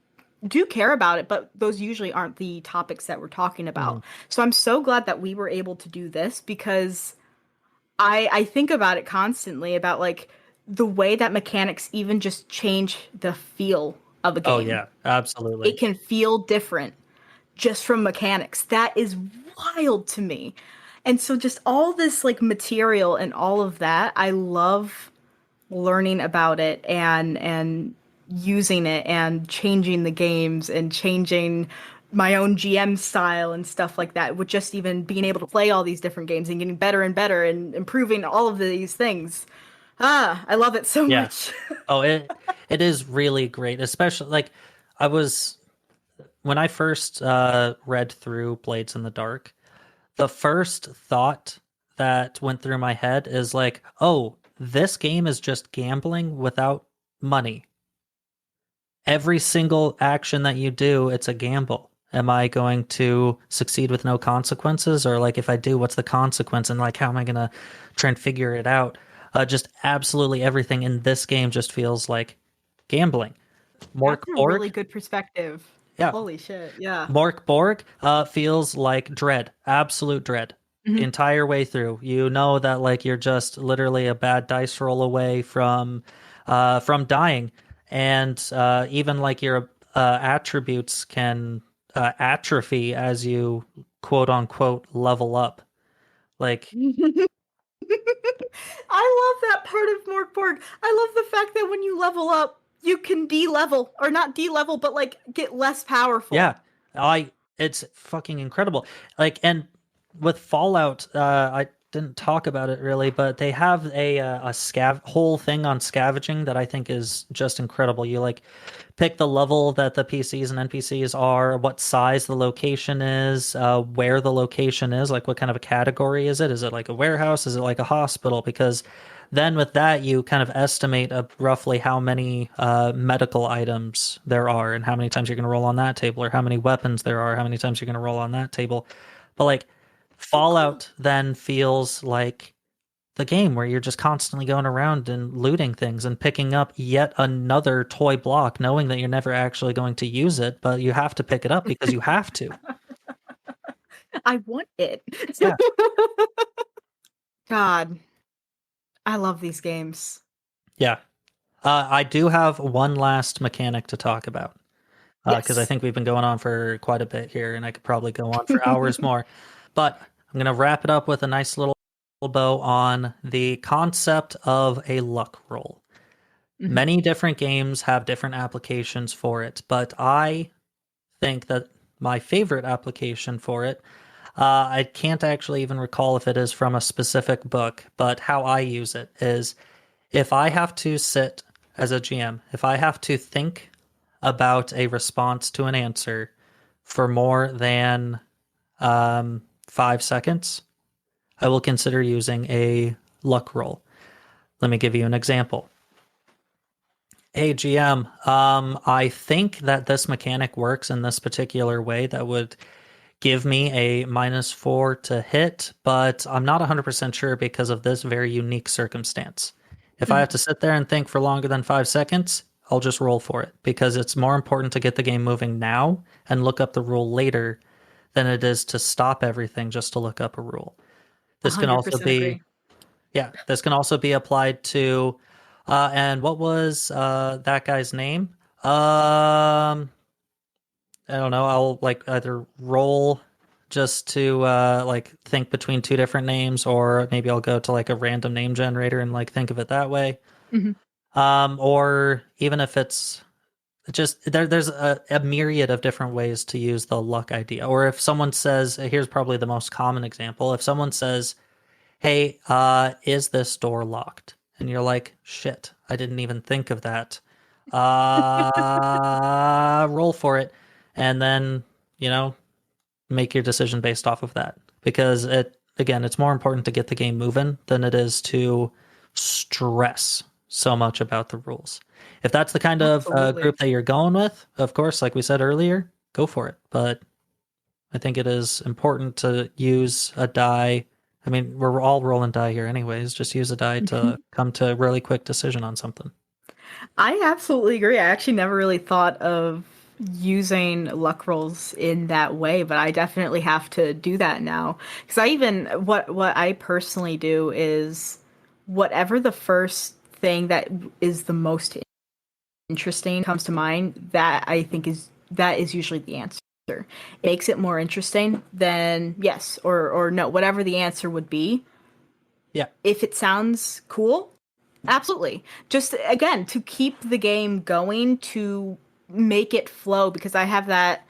do care about it, but those usually aren't the topics that we're talking about. So I'm so glad that we were able to do this because I think about it constantly about like the way that mechanics even just change the feel of a game. Oh yeah, absolutely. It can feel different just from mechanics. That is wild to me. And so just all this like material and all of that, I love learning about it and using it and changing the games and changing my own GM style and stuff like that, with just even being able to play all these different games and getting better and better and improving all of these things. I love it so much. Oh, it is really great, especially like when I first read through Blades in the Dark, the first thought that went through my head is like, oh, this game is just gambling without money. Every single action that you do, it's a gamble. Am I going to succeed with no consequences? Or like if I do, what's the consequence? And like, how am I going to try and figure it out? Just absolutely everything in this game just feels like gambling. That's a really good perspective. Yeah. Holy shit, yeah. Mork Borg feels like dread, absolute dread. The entire way through. You know that like you're just literally a bad dice roll away from dying. And even like your attributes can atrophy as you quote unquote level up. Like I love that part of Morkborg. I love the fact that when you level up, you can de-level, or not de-level, but like get less powerful. Yeah, it's fucking incredible. Like, and with Fallout, I didn't talk about it really, but they have a whole thing on scavenging that I think is just incredible. You like pick the level that the PCs and NPCs are, what size the location is, where the location is, like what kind of a category is it? Is it like a warehouse? Is it like a hospital? Because then with that, you kind of estimate roughly how many medical items there are and how many times you're going to roll on that table, or how many weapons there are, how many times you're going to roll on that table. But like Oh, cool. Fallout then feels like the game where you're just constantly going around and looting things and picking up yet another toy block, knowing that you're never actually going to use it, but you have to pick it up because you have to. I want it. Yeah. God, I love these games. Yeah. I do have one last mechanic to talk about because I Yes. think we've been going on for quite a bit here and I could probably go on for hours more. But I'm going to wrap it up with a nice little bow on the concept of a luck roll. Mhm. Many different games have different applications for it, but I think that my favorite application for it, I can't actually even recall if it is from a specific book, but how I use it is if I have to sit as a GM, if I have to think about a response to an answer for more than 5 seconds, I will consider using a luck roll. Let me give you an example. Hey GM, I think that this mechanic works in this particular way that would give me a -4 to hit, but I'm not 100% sure because of this very unique circumstance. If I have Mhm. to sit there and think for longer than 5 seconds, I'll just roll for it because it's more important to get the game moving now and look up the rule later than it is to stop everything just to look up a rule. This can also 100% be, agree. yeah, this can also be applied to, and what was that guy's name? I don't know. I'll like either roll just to like think between two different names, or maybe I'll go to like a random name generator and like think of it that way. Mhm. Or even if it's just there's a myriad of different ways to use the luck idea. Or if someone says, here's probably the most common example. If someone says, "Hey, is this door locked?" And you're like, "Shit, I didn't even think of that." Roll for it, and then you know make your decision based off of that because it again it's more important to get the game moving than it is to stress so much about the rules. If that's the kind of Absolutely. group that you're going with, of course, like we said earlier, go for it. But I think it is important to use a die. I mean, we're all rolling die here anyways. Just use a die to come to a really quick decision on something. I absolutely agree. I actually never really thought of using luck rolls in that way, but I definitely have to do that now. Because I even what I personally do is whatever the first thing that is the most interesting comes to mind, that is usually the answer. It makes it more interesting than yes or no, whatever the answer would be. Yeah, If it sounds cool, absolutely. Just again, to keep the game going, to make it flow, because I have that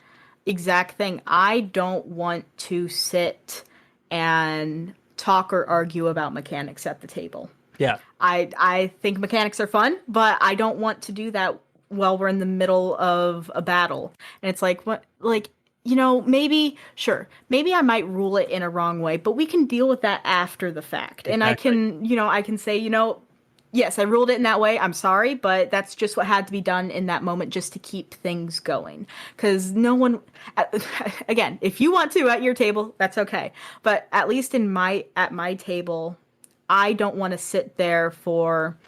exact thing. I don't want to sit and talk or argue about mechanics at the table. yeah, I think mechanics are fun, but I don't want to do that while we're in the middle of a battle. And it's like what like maybe sure, maybe I might rule it in a wrong way, but we can deal with that after the fact. And I exactly. can, I can say, yes, I ruled it in that way. I'm sorry, but that's just what had to be done in that moment just to keep things going. Because no one, again, if you want to at your table, that's okay. But at least at my table, I don't want to sit there for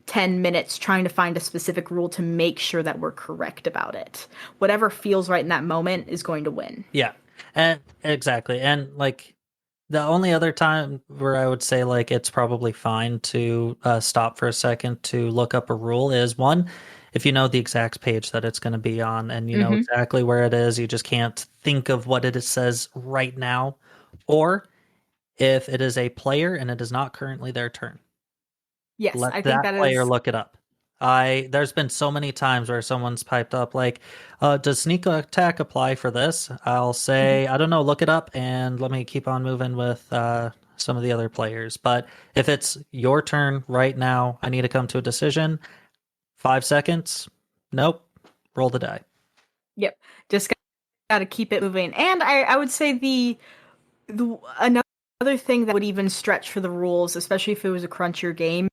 10 minutes trying to find a specific rule to make sure that we're correct about it. Whatever feels right in that moment is going to win. Yeah, and exactly. And like the only other time where I would say like it's probably fine to stop for a second to look up a rule is one, if you know the exact page that it's going to be on and you know Hmm. exactly where it is, you just can't think of what it says right now, or if it is a player and it is not currently their turn. Yes, Let I think that that player is. look it up. There's been so many times where someone's piped up like, does sneak attack apply for this? I'll Mhm. say, I don't know, look it up and let me keep on moving with some of the other players. But if it's your turn right now, I need to come to a decision. 5 seconds. Nope. Roll the die. Yep. Just got to keep it moving. And I would say the another thing that would even stretch for the rules, especially if it was a crunchier game,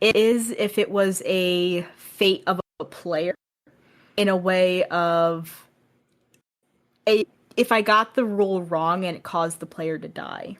It is if it was a fate of a player in a way of a if I got the rule wrong and it caused the player to die.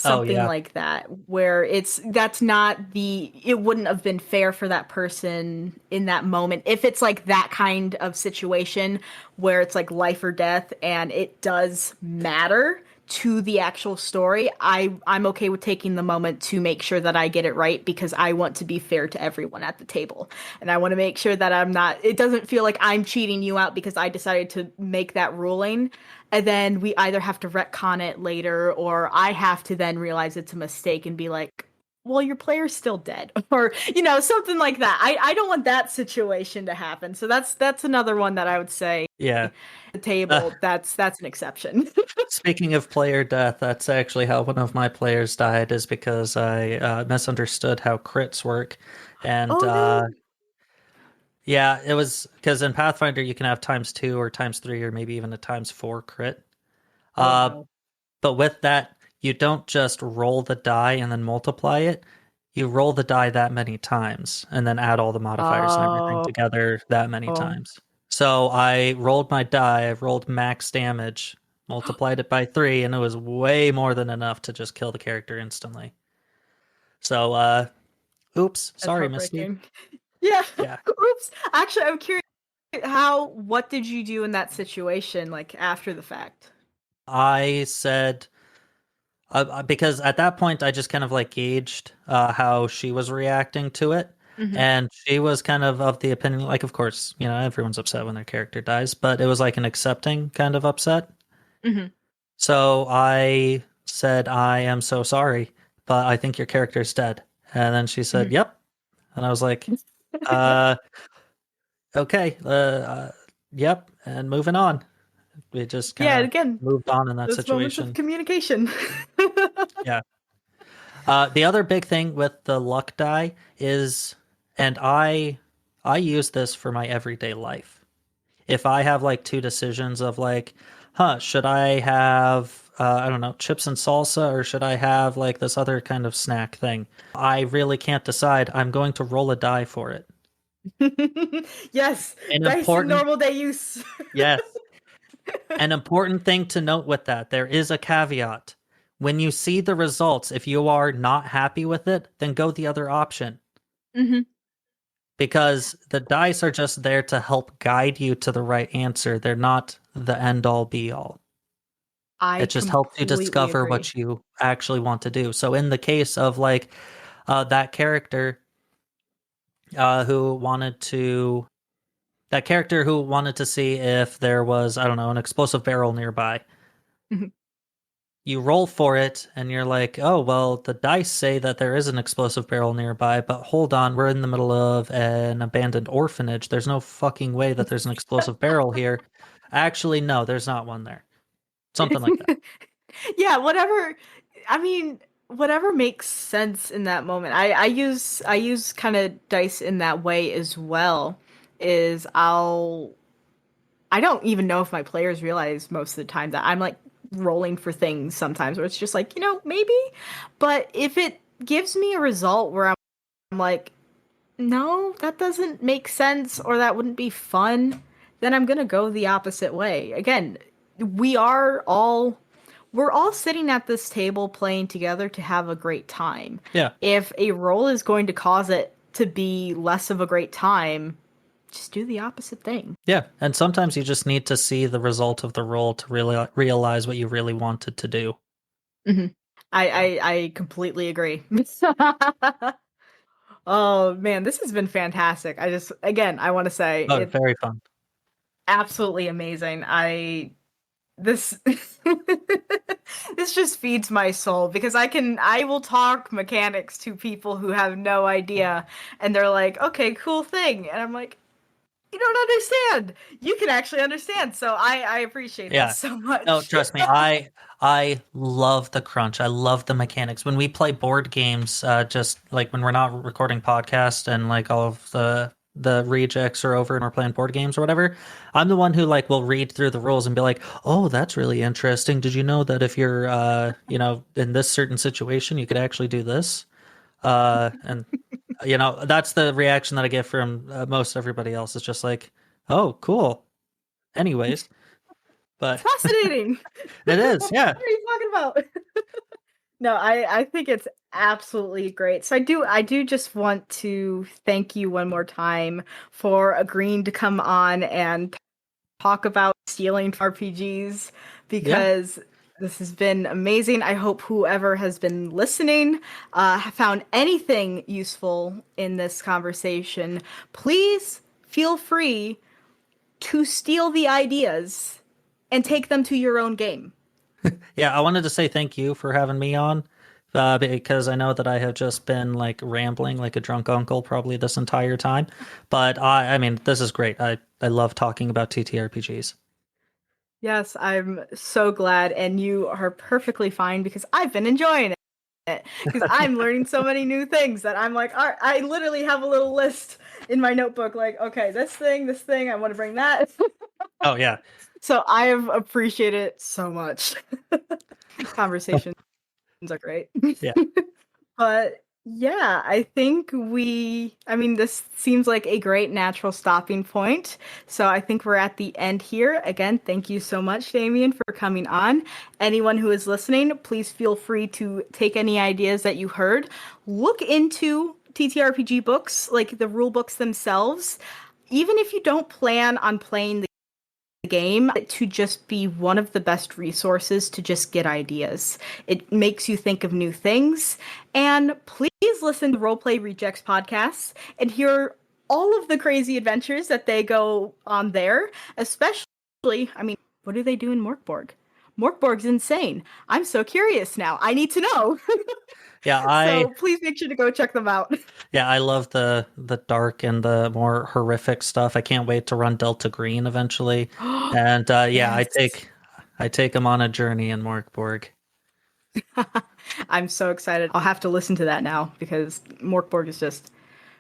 Oh Something yeah. like that, where that's not it wouldn't have been fair for that person in that moment. If it's like that kind of situation where it's like life or death and it does matter to the actual story, I'm okay with taking the moment to make sure that I get it right because I want to be fair to everyone at the table. And I want to make sure that it doesn't feel like I'm cheating you out because I decided to make that ruling. And then we either have to retcon it later or I have to then realize it's a mistake and be like, well, your player's still dead, or something like that. I don't want that situation to happen. So that's another one that I would say Yeah. the table. That's an exception. Speaking of player death, that's actually how one of my players died, is because I misunderstood how crits work. And Oh no! yeah, it was because in Pathfinder you can have ×2 or ×3 or maybe even a ×4 crit. Oh Uh, no! but with that, you don't just roll the die and then multiply it. You roll the die that many times and then add all the modifiers and everything Oh, together that many times. So I rolled my die, I rolled max damage, multiplied it by 3, and it was way more than enough to just kill the character instantly. So, oops, that's sorry, Misty. heartbreaking. Yeah. Yeah. Oops. Actually, I'm curious. What did you do in that situation, like after the fact? I said, because at that point I just kind of like gauged how she was reacting to it. Hmm. And she was kind of the opinion, like, of course, everyone's upset when their character dies, but it was like an accepting kind of upset. Hmm. So I said, I am so sorry, but I think your character's dead. And then she said, Hmm. yep. And I was like, uh, okay, yep. And moving on. We just kind Yeah, and of again, moved on in that those moments of situation. communication. Yeah. The other big thing with the luck die is, and I use this for my everyday life. If I have like two decisions of like, should I have I don't know, chips and salsa, or should I have like this other kind of snack thing? I really can't decide. I'm going to roll a die for it. Yes, An dice in important normal day use. Yes. An important thing to note with that, there is a caveat. When you see the results, if you are not happy with it, then go the other option. Hmm. Because the dice are just there to help guide you to the right answer. They're not the end all be all. I It just helps you completely discover agree. what you actually want to do. So in the case of like that character who wanted to see if there was, I don't know, an explosive barrel nearby. Mhm. You roll for it and you're like, oh, well, the dice say that there is an explosive barrel nearby, but hold on, we're in the middle of an abandoned orphanage. There's no fucking way that there's an explosive barrel here. Actually, no, there's not one there. Something like that. Yeah, whatever. I mean, whatever makes sense in that moment. I use kind of dice in that way as well. Is I don't even know if my players realize most of the time that I'm like rolling for things sometimes where it's just like, maybe. But if it gives me a result where I'm like, no, that doesn't make sense or that wouldn't be fun, then I'm gonna go the opposite way. Again, we are all we're all sitting at this table playing together to have a great time. Yeah. If a role is going to cause it to be less of a great time, just do the opposite thing. Yeah. And sometimes you just need to see the result of the roll to really realize what you really wanted to do. Hmm. I, So, I completely agree. Oh man, this has been fantastic. Again, I want to say oh, it very fun. absolutely amazing. This this just feeds my soul because I will talk mechanics to people who have no idea and they're like, "Okay, cool thing." And I'm like, "You don't understand. You can actually understand." So I appreciate this Yeah. so No, much. trust me. I love the crunch. I love the mechanics. When we play board games, just like when we're not recording podcast and like all of the rejects are over and we're playing board games or whatever, I'm the one who like will read through the rules and be like, "Oh, that's really interesting. Did you know that if you're in this certain situation, you could actually do this?" And That's the reaction that I get from most everybody else. It's just like, oh, cool. Anyways, It's but fascinating. it is, yeah. What are you talking about? No, I think it's absolutely great. So I do just want to thank you one more time for agreeing to come on and talk about stealing RPGs Yeah. because this has been amazing. I hope whoever has been listening found anything useful in this conversation. Please feel free to steal the ideas and take them to your own game. Yeah, I wanted to say thank you for having me on, because I know that I have just been like rambling like a drunk uncle probably this entire time. But I mean, this is great. I love talking about TTRPGs. Yes, I'm so glad, and you are perfectly fine because I've been enjoying it. Because I'm learning so many new things that I'm like, all right, I literally have a little list in my notebook, like, okay, this thing, I want to bring that. Oh yeah, So I have appreciated it so much. Conversations are great. yeah, But yeah, I mean, this seems like a great natural stopping point. So I think we're at the end here. Again, thank you so much, Damian, for coming on. Anyone who is listening, please feel free to take any ideas that you heard. Look into TTRPG books, like the rule books themselves. Even if you don't plan on playing the game, to just be one of the best resources to just get ideas. It makes you think of new things. And please listen to Roleplay Rejects podcasts and hear all of the crazy adventures that they go on there. Especially, I mean, what do they do in Morkborg? Morkborg's insane. I'm so curious now. I need to know. yeah. So please make sure to go check them out. Yeah, I love the dark and the more horrific stuff. I can't wait to run Delta Green eventually. And yeah, Yes. I take him on a journey in Morkborg. I'm so excited. I'll have to listen to that now because Morkborg is just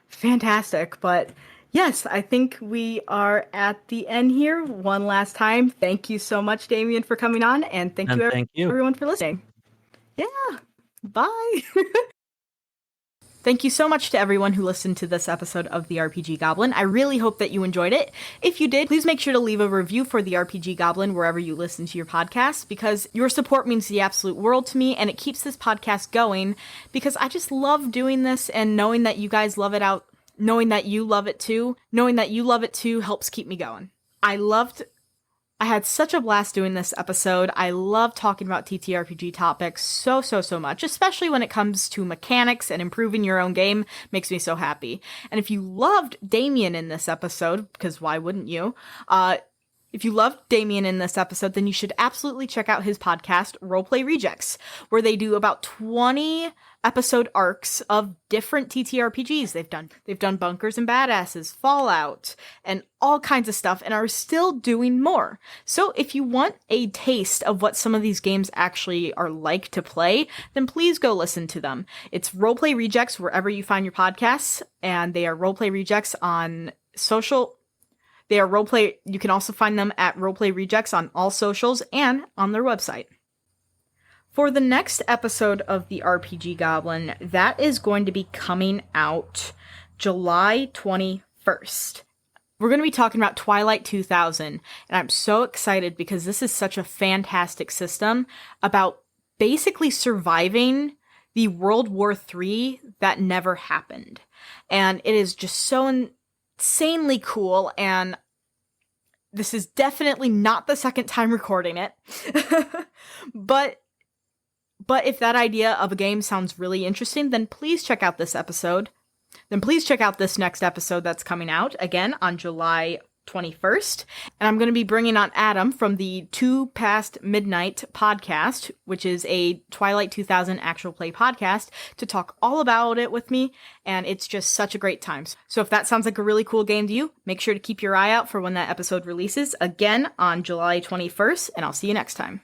fantastic. But yes, I think we are at the end here. One last time, thank you so much, Damian, for coming on, and thank And you thank you. everyone for listening. Yeah, bye. Thank you so much to everyone who listened to this episode of the RPG Goblin. I really hope that you enjoyed it. If you did, please make sure to leave a review for the RPG Goblin wherever you listen to your podcast, because your support means the absolute world to me and it keeps this podcast going, because I just love doing this, and knowing that you guys love it out, knowing that you love it too helps keep me going. I had such a blast doing this episode. I love talking about TTRPG topics so much, especially when it comes to mechanics and improving your own game. Makes me so happy. And if you loved Damian in this episode, because why wouldn't you? If you loved Damian in this episode, then you should absolutely check out his podcast, Roleplay Rejects, where they do about 20 episode arcs of different TTRPGs they've done Bunkers and Badasses, Fallout, and all kinds of stuff, and are still doing more. So if you want a taste of what some of these games actually are like to play, then please go listen to them. It's Roleplay Rejects wherever you find your podcasts, and they are Roleplay Rejects on social. They are Roleplay. You can also find them at Roleplay Rejects on all socials and on their website. For the next episode of the RPG Goblin, that is going to be coming out July 21st. We're going to be talking about Twilight 2000, and I'm so excited because this is such a fantastic system about basically surviving the World War III that never happened. And it is just so insanely cool, and this is definitely not the second time recording it. But if that idea of a game sounds really interesting, then please check out this episode. Then please check out this next episode that's coming out, again, on July 21st. And I'm going to be bringing on Adam from the Two Past Midnight podcast, which is a Twilight 2000 actual play podcast, to talk all about it with me. And it's just such a great time. So if that sounds like a really cool game to you, make sure to keep your eye out for when that episode releases, again, on July 21st. And I'll see you next time.